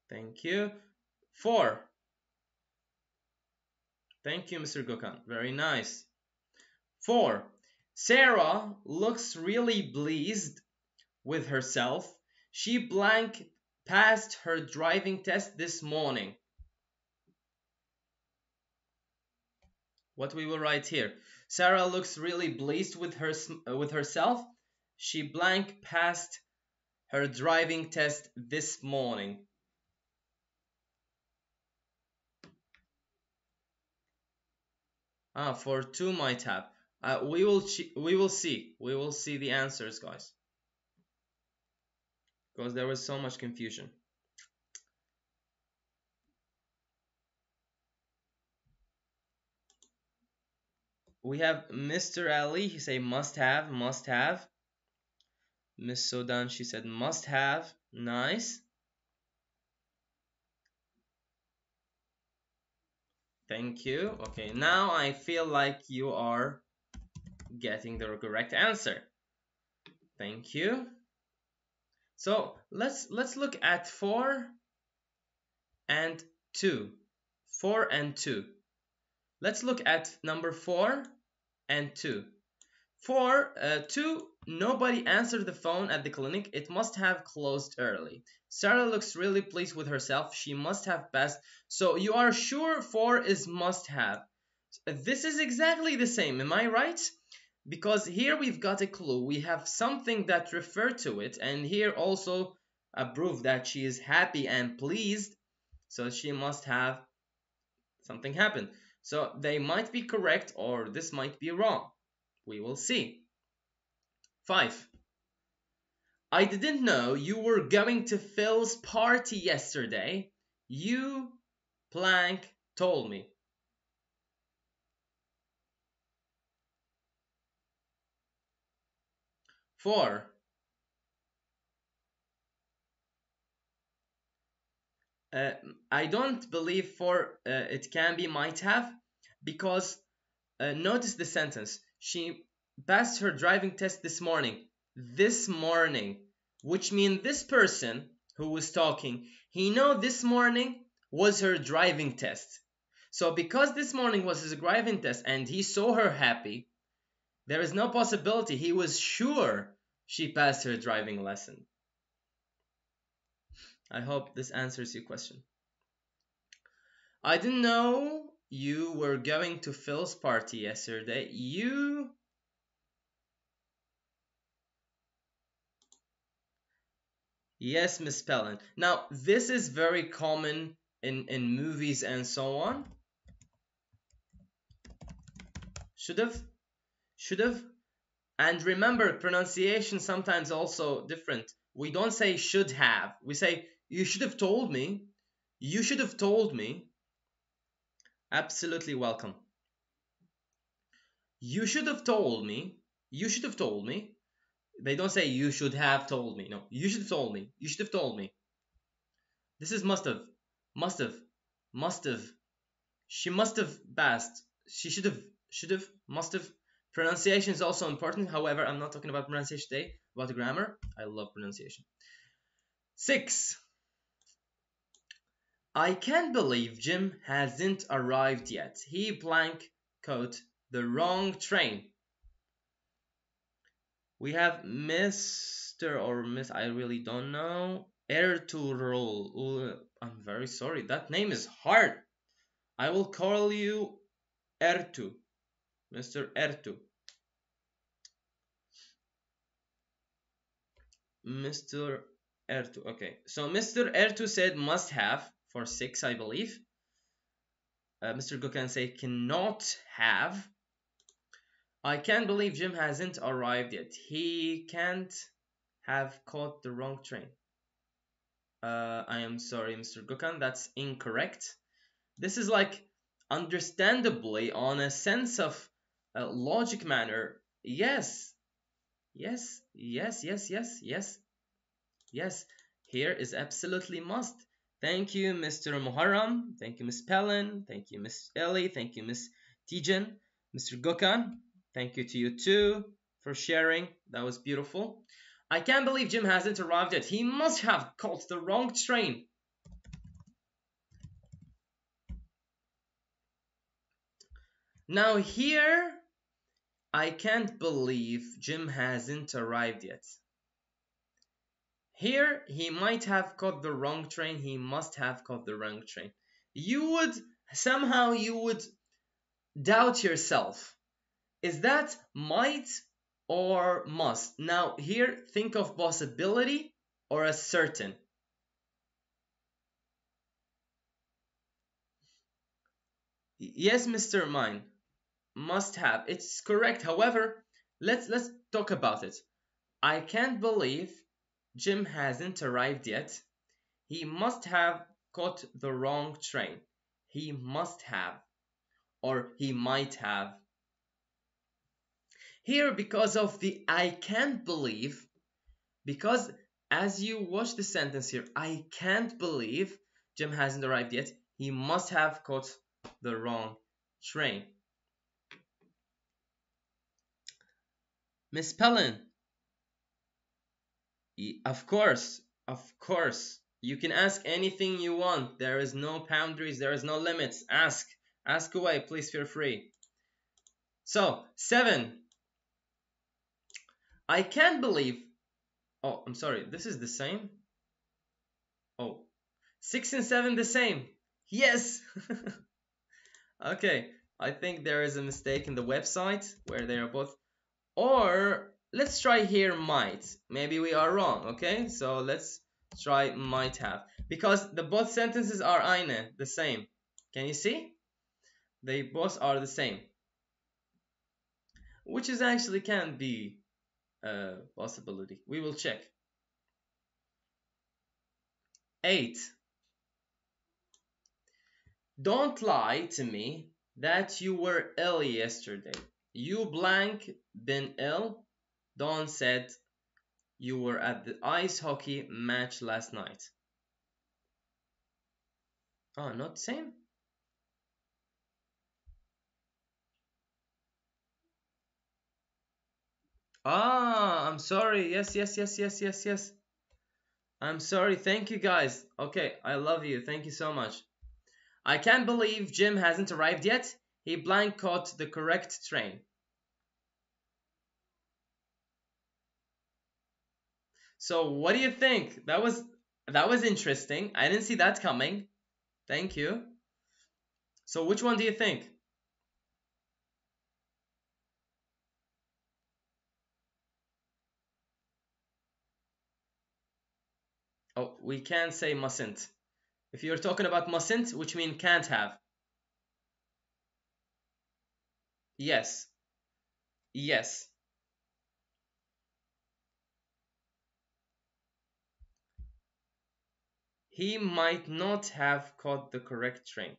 Thank you. 4. Thank you, Mr. Gökhan. Very nice. 4. Sarah looks really pleased with herself. She blank passed her driving test this morning. What we will write here? Sarah looks really pleased with herself. She blank passed her driving test this morning. For 2 might have. We will see. We will see the answers, guys. Because there was so much confusion. We have Mr. Ali. He say must have, must have. Miss Sodan, she said must have. Nice. Thank you. Okay, now I feel like you are getting the correct answer. Thank you. So let's look at 4 and 2. 4 and 2. Let's look at number 4 and 2. 2, nobody answered the phone at the clinic. It must have closed early. Sarah looks really pleased with herself. She must have passed. So you are sure 4 is must have. This is exactly the same, am I right? Because here we've got a clue. We have something that referred to it, and here also a proof that she is happy and pleased. So she must have something happen. So they might be correct or this might be wrong. We will see. 5. I didn't know you were going to Phil's party yesterday. You blank told me. Four. I don't believe it can be might have, because notice the sentence. She passed her driving test this morning. This morning, which means this person who was talking, he know this morning was her driving test. So because this morning was his driving test and he saw her happy, there is no possibility he was sure she passed her driving lesson. I hope this answers your question. I didn't know you were going to Phil's party yesterday. You... Yes, Miss Pellin. Now, this is very common in movies and so on. Should have. And remember, pronunciation sometimes also different. We don't say should have. We say you should have told me. You should have told me. Absolutely welcome. You should have told me. You should have told me. They don't say you should have told me. No, you should have told me. You should have told me. This is must have. Must have. Must have. She must have passed. She should have. Must have. Pronunciation is also important. However, I'm not talking about pronunciation today, about the grammar. I love pronunciation. 6. I can't believe Jim hasn't arrived yet. He blank caught the wrong train. We have Mr. or Miss, I really don't know. Ertuğrul. I'm very sorry. That name is hard. I will call you Ertu. Mr. Ertu. Mr. Ertu. Okay. So Mr. Ertu said must have for 6, I believe. Mr. Gökhan said cannot have. I can't believe Jim hasn't arrived yet. He can't have caught the wrong train. I am sorry, Mr. Gökhan, that's incorrect. This is like understandably on a sense of logic manner. Yes. Yes. Yes. Yes. Yes. Yes. Yes. Here is absolutely must. Thank you, Mr. Muharram. Thank you, Miss Pelin. Thank you, Miss Ellie. Thank you, Miss Tijan. Mr. Gökhan, thank you to you too for sharing. That was beautiful. I can't believe Jim hasn't arrived yet. He must have caught the wrong train. Now here, I can't believe Jim hasn't arrived yet. Here, he might have caught the wrong train. He must have caught the wrong train. You would doubt yourself. Is that might or must? Now here, think of possibility or a certain. Yes, Mr. Mine. Must have. It's correct. However, let's talk about it. I can't believe Jim hasn't arrived yet. He must have caught the wrong train. He must have. Or he might have. Here, because of the I can't believe, because as you watch the sentence here, I can't believe Jim hasn't arrived yet. He must have caught the wrong train. Miss Pelin. Of course. You can ask anything you want. There is no boundaries. There is no limits. Ask away. Please feel free. So, 7. I can't believe. Oh, I'm sorry. This is the same. Oh, 6 and 7 the same. Yes. Okay. I think there is a mistake in the website where they are both. Or let's try here might. Maybe we are wrong. Okay. So let's try might have, because the both sentences are aynı, the same. Can you see? They both are the same, which is actually can be a possibility. We will check. 8. Don't lie to me that you were ill yesterday. You blank been ill. Dawn said you were at the ice hockey match last night. Oh, not same? Ah, I'm sorry. Yes. I'm sorry. Thank you, guys. Okay, I love you. Thank you so much. I can't believe Jim hasn't arrived yet. He blank caught the correct train. So what do you think? That was interesting. I didn't see that coming. Thank you. So which one do you think? Oh, we can't say mustn't. If you're talking about mustn't, which means can't have. Yes. Yes. He might not have caught the correct train.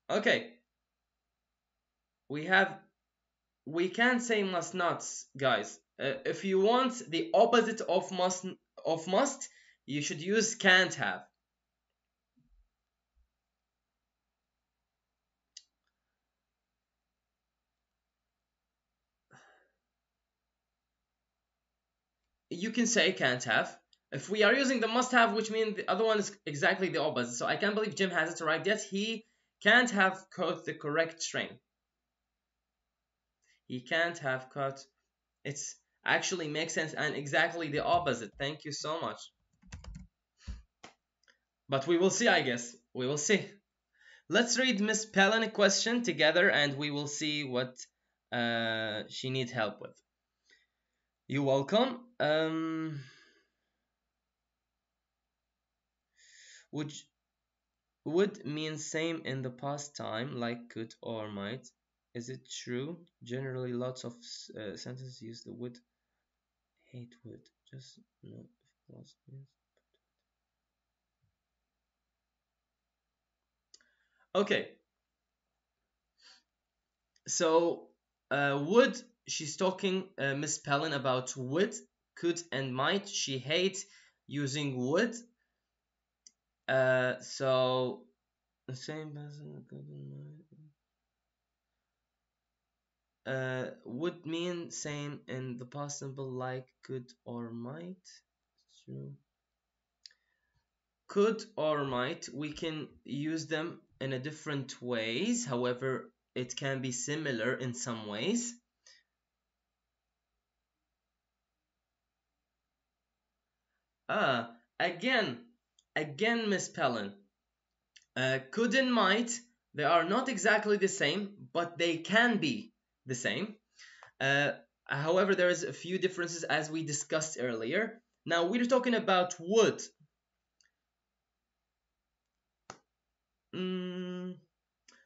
Okay. We can't say must nots, guys. If you want the opposite of must, you should use can't have. You can say can't have. If we are using the must have, which means the other one is exactly the opposite. So I can't believe Jim hasn't arrived yet. He can't have caught the correct train. He can't have caught. It's actually makes sense and exactly the opposite. Thank you so much. But we will see, I guess. We will see. Let's read Miss Pelin a question together and we will see what she needs help with. You're welcome. Would mean same in the past time, like could or might. Is it true? Generally, lots of sentences use the would. Hate would. Just no. Okay. So would, she's talking Miss Pelin about would, could, and might. She hates using would. So the same person would mean same in the past simple, like could or might. True. Could or might, we can use them in a different ways. However, it can be similar in some ways. Again, Miss Pelin. Could and might, they are not exactly the same, but they can be the same. However, there is a few differences as we discussed earlier. Now we're talking about would.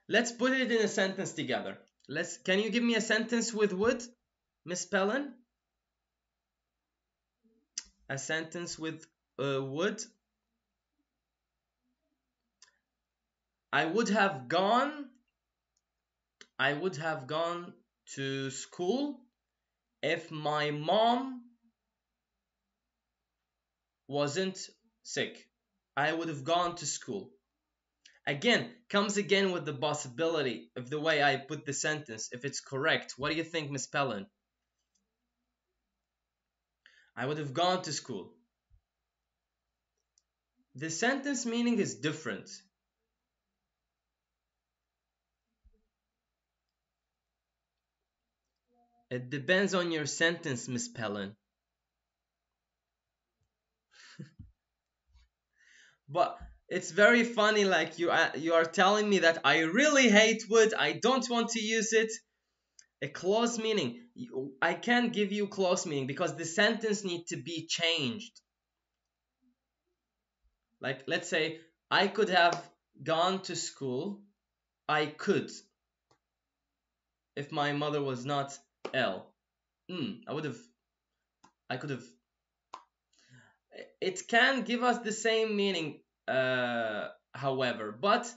Let's put it in a sentence together. Can you give me a sentence with would, Miss Pelin? A sentence with would. I would have gone to school if my mom wasn't sick. I would have gone to school. Again, comes again with the possibility of the way I put the sentence, if it's correct. What do you think, Miss Pelin? I would have gone to school. The sentence meaning is different. It depends on your sentence, Miss Pelin. But it's very funny, like you are telling me that I really hate would, I don't want to use it. A close meaning, I can't give you close meaning because the sentence needs to be changed. Like, let's say, I could have gone to school. I could. If my mother was not ill. I could have. It can give us the same meaning, however, but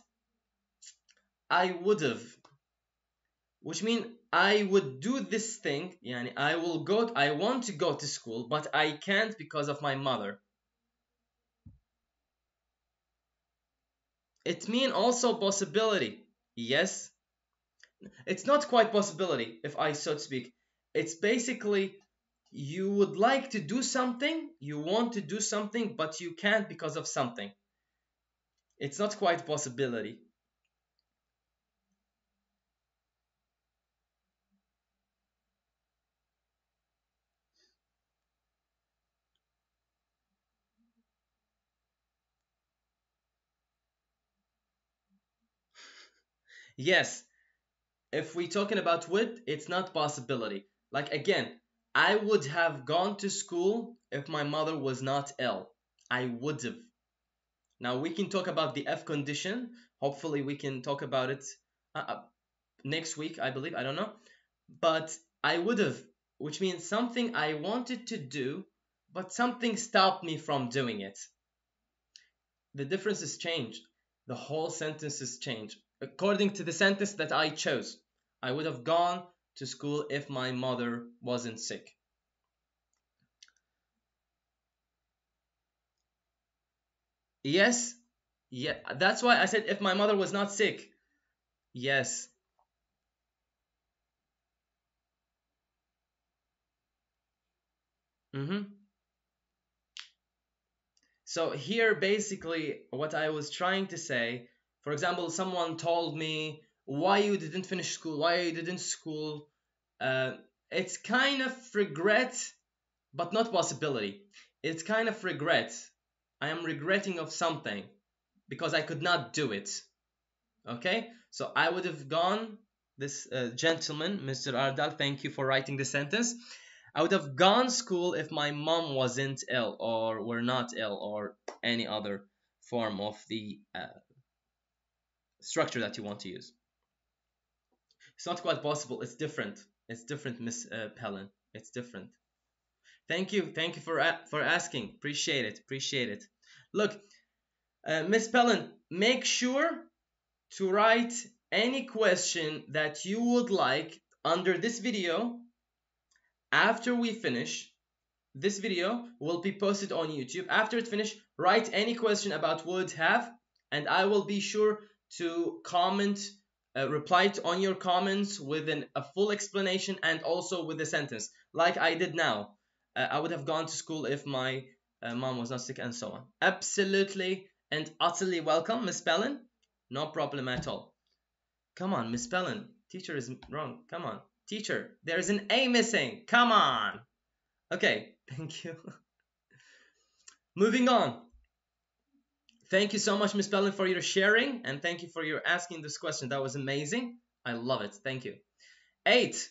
I would have. Which means I would do this thing, yani I want to go to school, but I can't because of my mother. It means also possibility. Yes. It's not quite possibility, if I so to speak. It's basically you would like to do something, you want to do something, but you can't because of something. It's not quite possibility. Yes, if we're talking about would, it's not possibility. Like again, I would have gone to school if my mother was not ill. I would have. Now we can talk about the F condition. Hopefully we can talk about it next week, I believe. I don't know. But I would have, which means something I wanted to do, but something stopped me from doing it. The difference is changed. The whole sentence is changed. According to the sentence that I chose, I would have gone to school if my mother wasn't sick. Yes. Yeah, that's why I said if my mother was not sick. Yes. So here basically what I was trying to say, for example, someone told me why you didn't finish school, why you didn't school. It's kind of regret, but not possibility. It's kind of regret. I am regretting of something. because I could not do it. Okay, so I would have gone, this gentleman, Mr. Ardal, thank you for writing the sentence. I would have gone school if my mom wasn't ill or were not ill or any other form of the structure that you want to use. It's not quite possible. It's different. It's different, Miss Pellin. It's different. Thank you for asking. Appreciate it. Look, Miss Pellin, make sure to write any question that you would like under this video. After we finish, this video will be posted on YouTube. After it finishes, write any question about would have, and I will be sure to comment, reply on your comments with a full explanation and also with a sentence, like I did now. I would have gone to school if my mom was not sick, and so on. Absolutely and utterly welcome, Miss Pellin. No problem at all. Come on, Miss Pellin. Teacher is wrong. Come on. Teacher, there is an A missing. Come on. Okay, thank you. Moving on. Thank you so much, Miss Pellin, for your sharing, and thank you for your asking this question. That was amazing. I love it. Thank you. 8.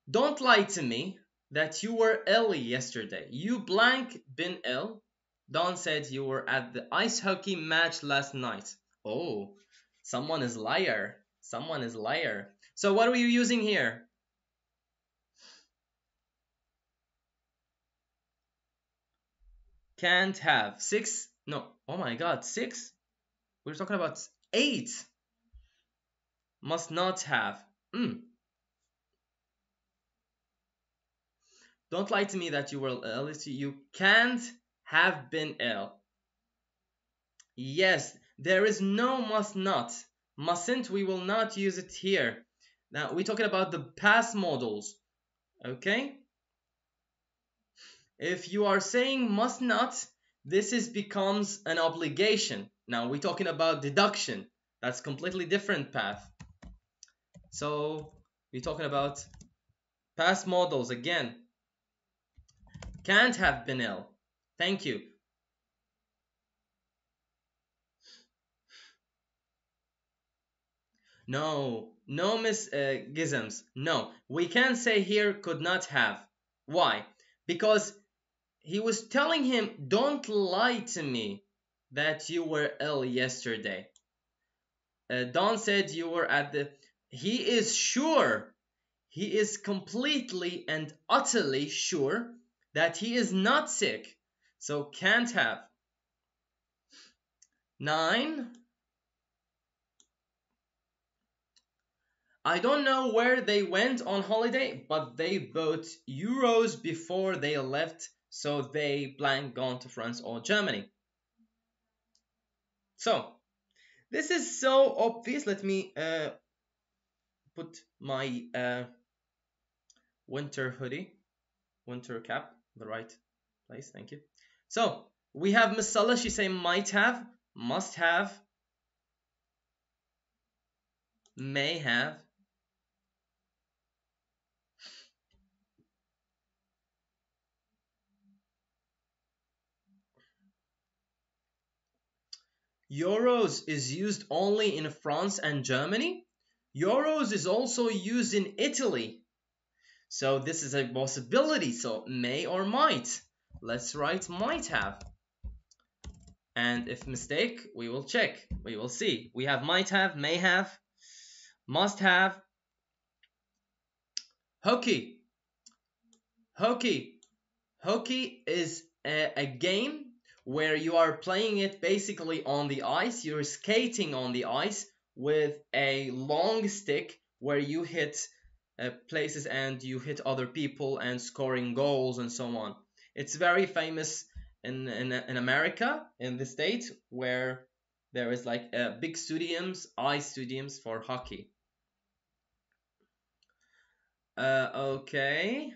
Don't lie to me that you were ill yesterday. You blank been ill. Don said you were at the ice hockey match last night. Oh, someone is liar. Someone is liar. So what are we using here? Can't have. 6. No. Oh my God. 6. We're talking about 8. Must not have. Don't lie to me that you were ill. You can't have been ill. Yes, there is no must not. Mustn't, we will not use it here. Now, we're talking about the past modals. Okay? If you are saying must not, this becomes an obligation. Now, we're talking about deduction. That's completely different path. So, we're talking about past modals again. Can't have been ill. Thank you. No, Miss Gizms. No, we can't say here could not have. Why? Because he was telling him, don't lie to me that you were ill yesterday. Don said you were at the... He is sure. He is completely and utterly sure that he is not sick. So can't have. 9. I don't know where they went on holiday, but they bought euros before they left, so they blank gone to France or Germany. So, this is so obvious. Let me put my winter cap, the right place. Thank you. So, we have Miss Salah. She say might have, must have, may have. Euros is used only in France and Germany. Euros is also used in Italy. So this is a possibility. So may or might. Let's write might have. And if mistake, we will check. We will see. We have might have, may have, must have. Hockey. Hockey is a game where you are playing it basically on the ice. You're skating on the ice with a long stick where you hit places and you hit other people and scoring goals and so on. It's very famous in America, in the States, where there is like big stadiums, ice stadiums for hockey. Okay.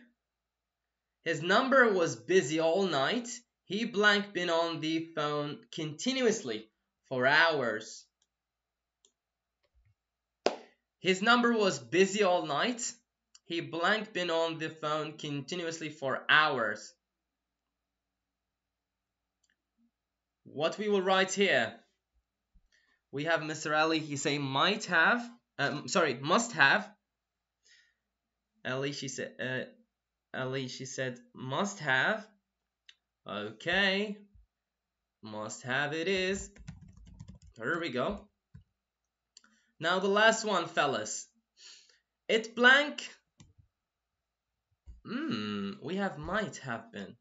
His number was busy all night. He blank been on the phone continuously for hours. His number was busy all night. He blank been on the phone continuously for hours. What we will write here, we have Mr. Ali, he say might have, must have. Ali, she said must have. Okay, must have it is. Here we go. Now the last one, fellas. It blank. We have might have been.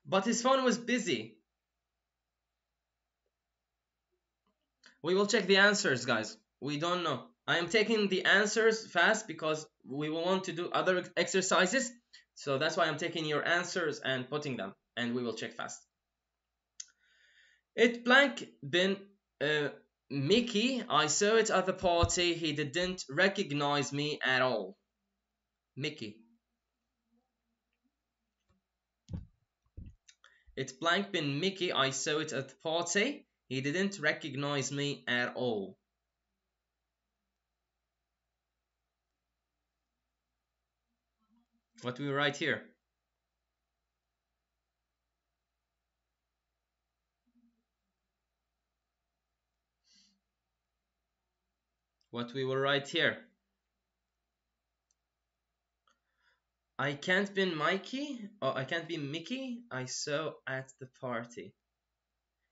But his phone was busy. We will check the answers, guys. We don't know. I am taking the answers fast because we will want to do other exercises. So that's why I'm taking your answers and putting them. And we will check fast. It blank been Mickey. I saw it at the party. He didn't recognize me at all. Mickey. It blank been Mickey. I saw it at the party. He didn't recognize me at all. What do we write here? What we will write here? I can't be Mikey. Oh, I can't be Mickey. I saw at the party.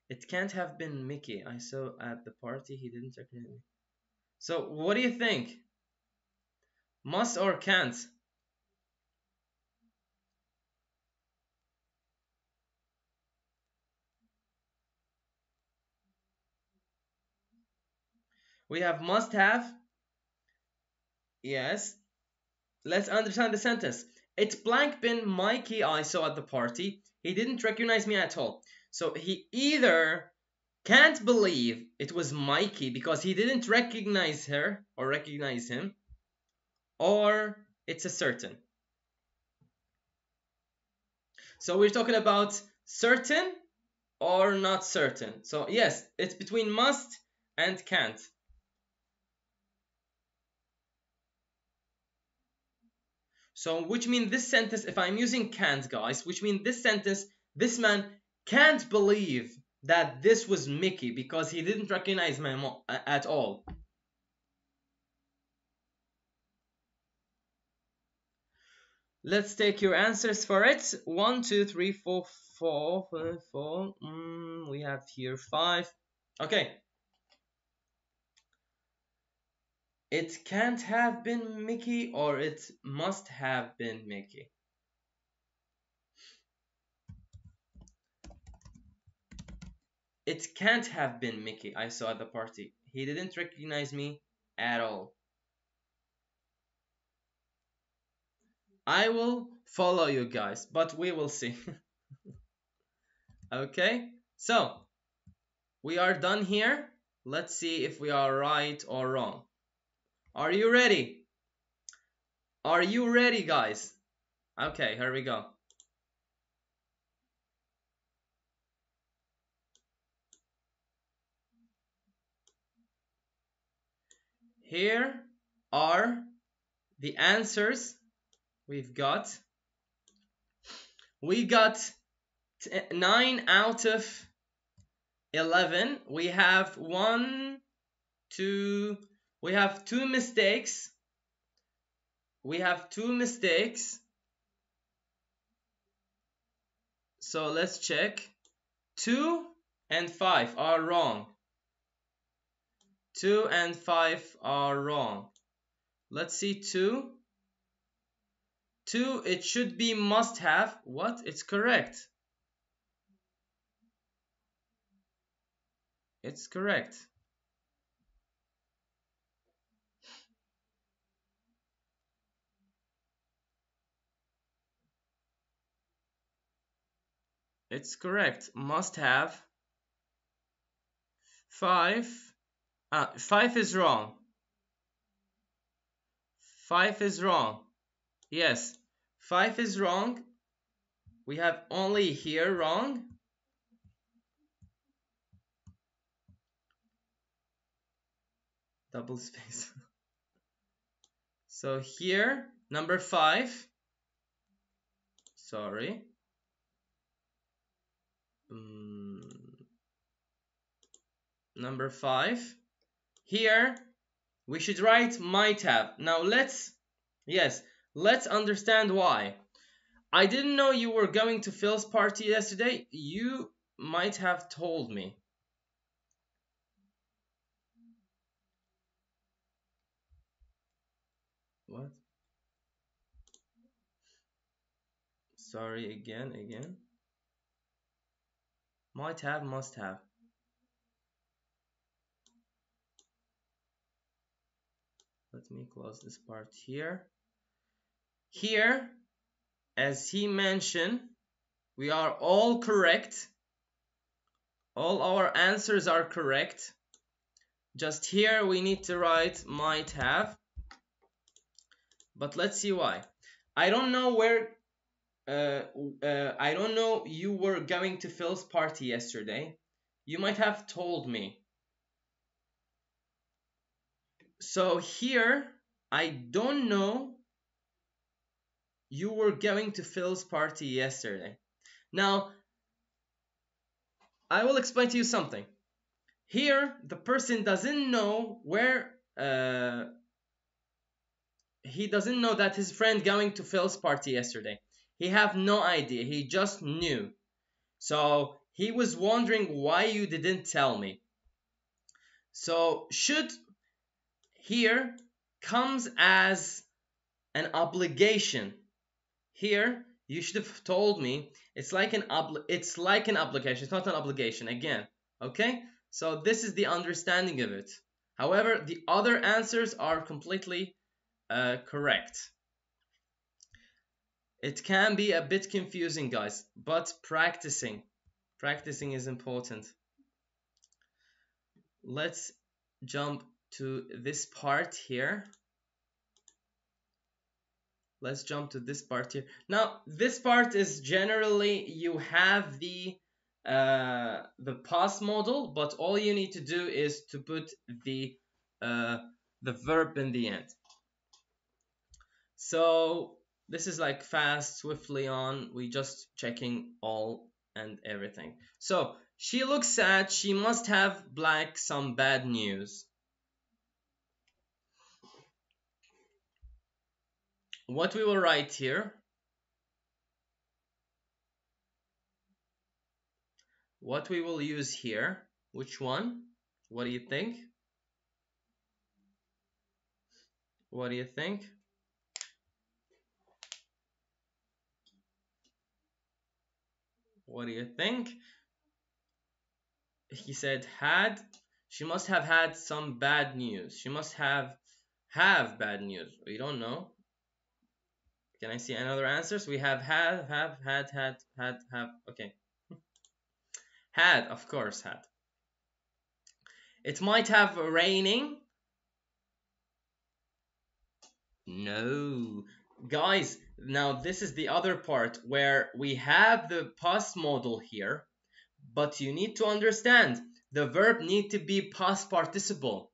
It can't have been Mickey. I saw at the party. He didn't recognize me. So what do you think? Must or can't? We have must have. Yes. Let's understand the sentence. It's blank been Mikey I saw at the party. He didn't recognize me at all. So he either can't believe it was Mikey because he didn't recognize her or recognize him, or it's a certain. So we're talking about certain or not certain. So yes, it's between must and can't. So which means this sentence, if I'm using can't, guys, which means this sentence, this man can't believe that this was Mickey because he didn't recognize my mom at all. Let's take your answers for it. 1, 2, 3, 4, 4, 4. We have here 5. Okay. It can't have been Mickey or it must have been Mickey. It can't have been Mickey I saw at the party. He didn't recognize me at all. I will follow you guys, but we will see. Okay, so we are done here. Let's see if we are right or wrong. Are you ready? Are you ready, guys? Okay, here we go. Here are the answers we've got. We got 9 out of 11. We have 2 mistakes. We have 2 mistakes. So let's check. 2 and 5 are wrong. 2 and 5 are wrong. Let's see 2. 2, it should be must have. What? It's correct. It's correct. It's correct. Must have. 5. 5 is wrong. 5 is wrong. Yes, 5 is wrong. We have only here wrong. Double space. So here, number 5. Sorry. Number 5. Here we should write might have. Now let's understand why. I didn't know you were going to Phil's party yesterday. You might have told me. What? Sorry, again. Might have, must have. Let me close this part here. Here, as he mentioned, we are all correct. All our answers are correct. Just here we need to write might have. But let's see why. I don't know where. I don't know you were going to Phil's party yesterday. You might have told me. So here, I don't know you were going to Phil's party yesterday. Now, I will explain to you something. Here, the person doesn't know where, he doesn't know that his friend going to Phil's party yesterday. He have no idea, he just knew. So, he was wondering why you didn't tell me. So, should here comes as an obligation. Here, you should have told me. It's like an obligation. It's not an obligation again. Okay? So this is the understanding of it. However, the other answers are completely correct. It can be a bit confusing, guys, but practicing is important. Let's jump to this part here. Let's jump to this part here. Now, this part is generally you have the past modal, but all you need to do is to put the verb in the end. So this is like fast, swiftly on. We just checking all and everything. So she looks sad. She must have some bad news. What we will write here, what we will use here, which one? What do you think? What do you think? What do you think? He said had. She must have had some bad news. She must have bad news. We don't know. Can I see another answers? We have had. Okay. Had, of course, had. It might have raining. No. Guys, now this is the other part where we have the past modal here, but you need to understand the verb need to be past participle.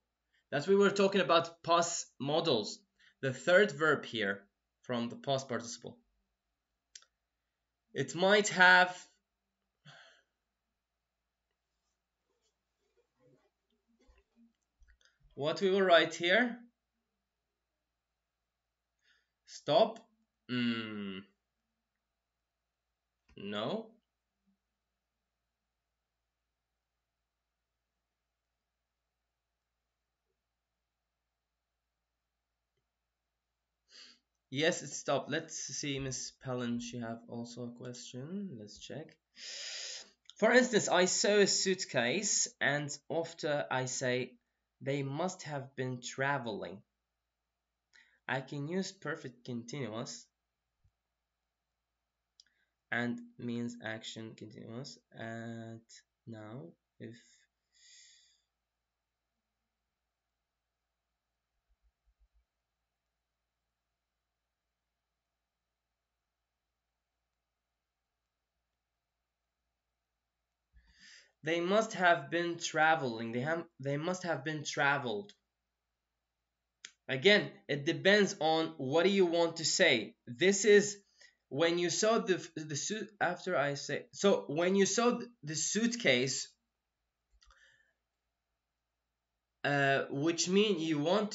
That's why we were talking about past modals. The third verb here from the past participle. It might have what we will write here. Stop. No. Yes, it stopped. Let's see, Miss Pellin. She have also a question. Let's check. For instance, I saw a suitcase, and after I say they must have been traveling. I can use perfect continuous and means action continuous. And now, if they must have been traveling. They must have been traveled. Again, it depends on what do you want to say. This is when you saw the suit, after I say, so when you saw the suitcase, which mean you want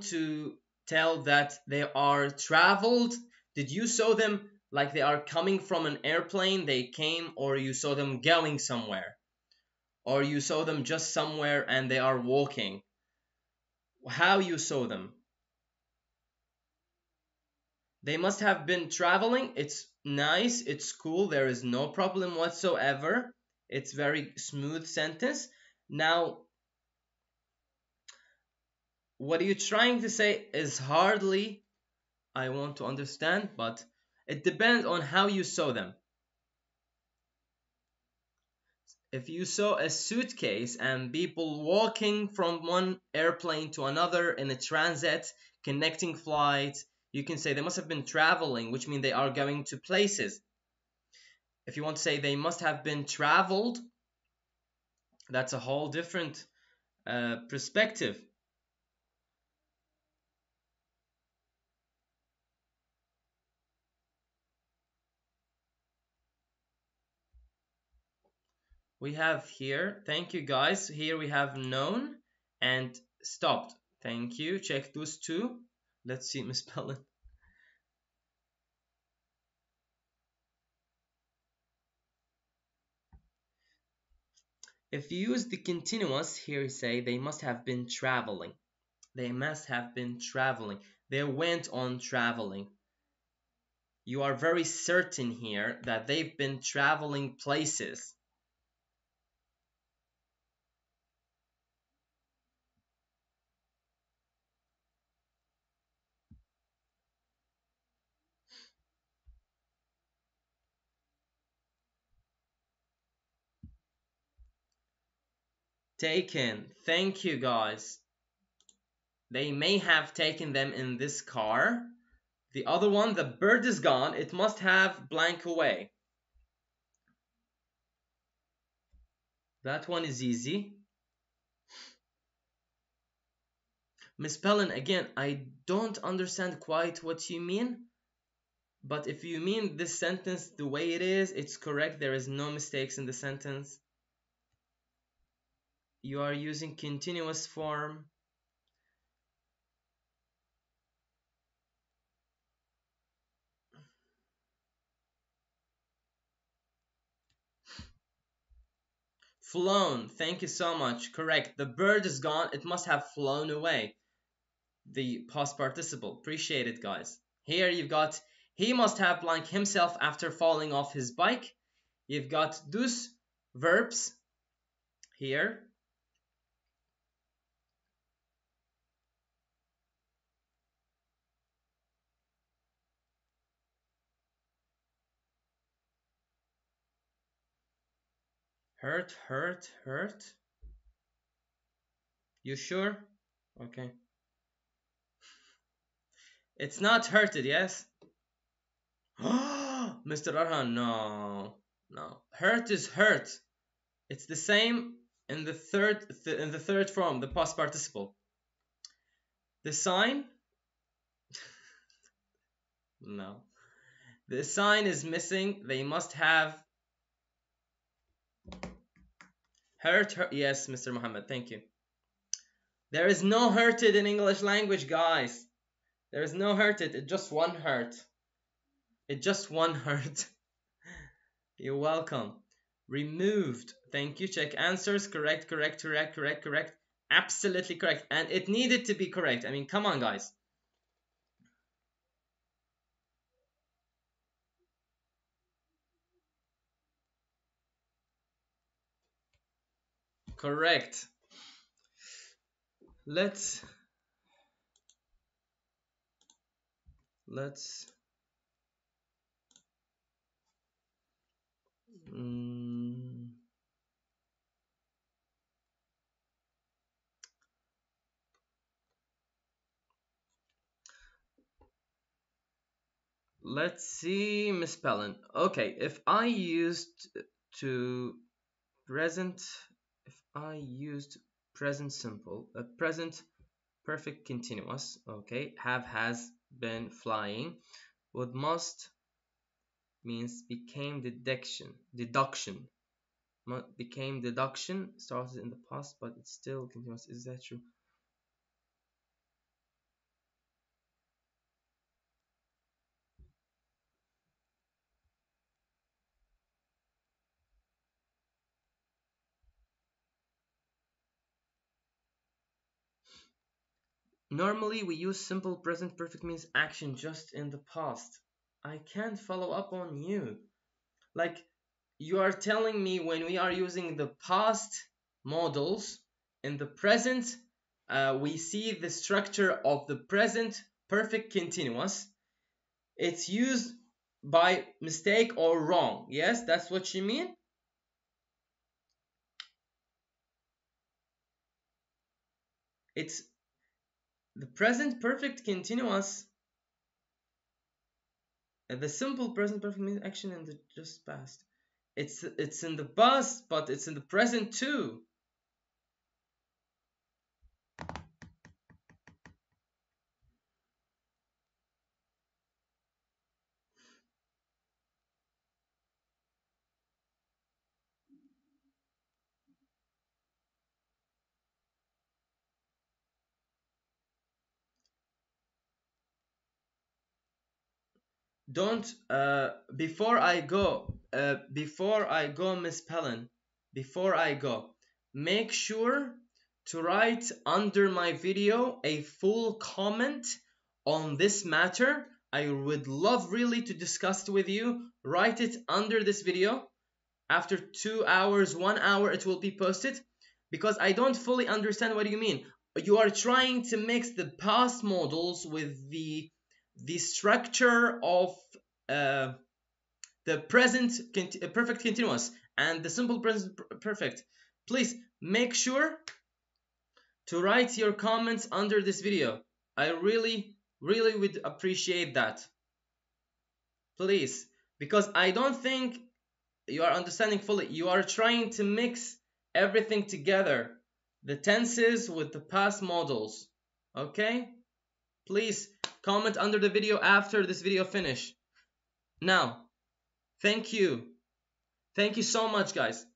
to tell that they are traveled. Did you saw them like they are coming from an airplane, they came, or you saw them going somewhere, or you saw them just somewhere and they are walking? How you saw them? They must have been traveling. It's nice, it's cool, there is no problem whatsoever. It's very smooth sentence. Now, what are you trying to say is hardly I want to understand, but it depends on how you saw them. If you saw a suitcase and people walking from one airplane to another in a transit, connecting flights, you can say they must have been traveling, which means they are going to places. If you want to say they must have been traveled, that's a whole different perspective. We have here, thank you guys, here we have known and stopped. Thank you. Check those two. Let's see, misspelling. If you use the continuous, here you say they must have been traveling. They must have been traveling. They went on traveling. You are very certain here that they've been traveling places. Taken. Thank you, guys. They may have taken them in this car. The other one, the bird is gone. It must have blank away. That one is easy. Miss Pellin, again, I don't understand quite what you mean. But if you mean this sentence the way it is, it's correct. There is no mistakes in the sentence. You are using continuous form. Flown. Thank you so much. Correct. The bird is gone. It must have flown away. The past participle. Appreciate it, guys. Here you've got he must have blank himself after falling off his bike. You've got those verbs here. Hurt, hurt, hurt. You sure? Okay. It's not hurted, yes? Mr. Arhan, no. No. Hurt is hurt. It's the same in the third form, the past participle. The sign? No. The sign is missing. They must have hurt. Yes, Mr. Muhammad, thank you. There is no hurted in English language, guys. There is no hurted. It's just one hurt. It's just one hurt. You're welcome. Removed. Thank you. Check answers. Correct, correct, correct, correct, correct. Absolutely correct. And it needed to be correct. I mean, come on, guys. Correct. Let's let's see, Miss Pellin. Okay, if I used present simple, present perfect continuous, okay, have, has, been, flying, With must means became deduction. Became deduction, started in the past, but it's still continuous. Is that true? Normally we use simple present perfect means action just in the past. I can't follow up on you. Like, you are telling me when we are using the past modals in the present, we see the structure of the present perfect continuous. It's used by mistake or wrong. Yes, that's what you mean? It's the present perfect continuous. The simple present perfect means action in the just past. It's in the past, but it's in the present too. Don't before I go, Miss Pellen, before I go, make sure to write under my video a full comment on this matter. I would love really to discuss it with you. Write it under this video. After 2 hours, 1 hour, it will be posted, because I don't fully understand what you mean. You are trying to mix the past modals with the structure of the present perfect continuous and the simple present perfect. Please make sure to write your comments under this video. I really would appreciate that. Please, because I don't think you are understanding fully. You are trying to mix everything together, the tenses with the past modals. Okay? Please comment under the video after this video finish. Now, thank you. Thank you so much, guys.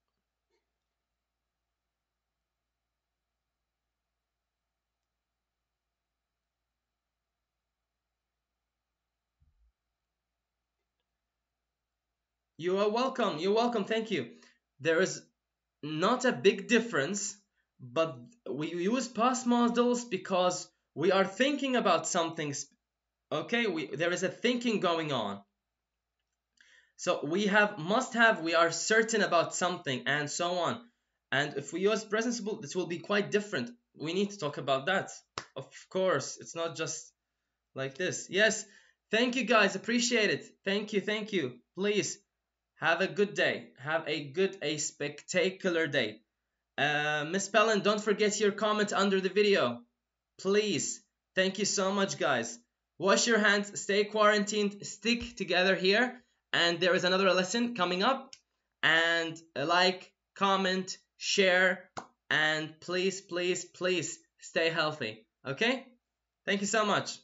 You are welcome. You're welcome. Thank you. There is not a big difference, but we use past modals because we are thinking about something. Okay, there is a thinking going on. So we have must have, we are certain about something, and so on. And if we use present simple, this will be quite different. We need to talk about that. Of course, it's not just like this. Yes, thank you guys, appreciate it. Thank you. Please have a good day. Have a spectacular day. Miss Pellen, don't forget your comment under the video. Please. Thank you so much, guys. Wash your hands, stay quarantined, stick together here. And there is another lesson coming up. And like, comment, share, and please stay healthy. Okay? Thank you so much.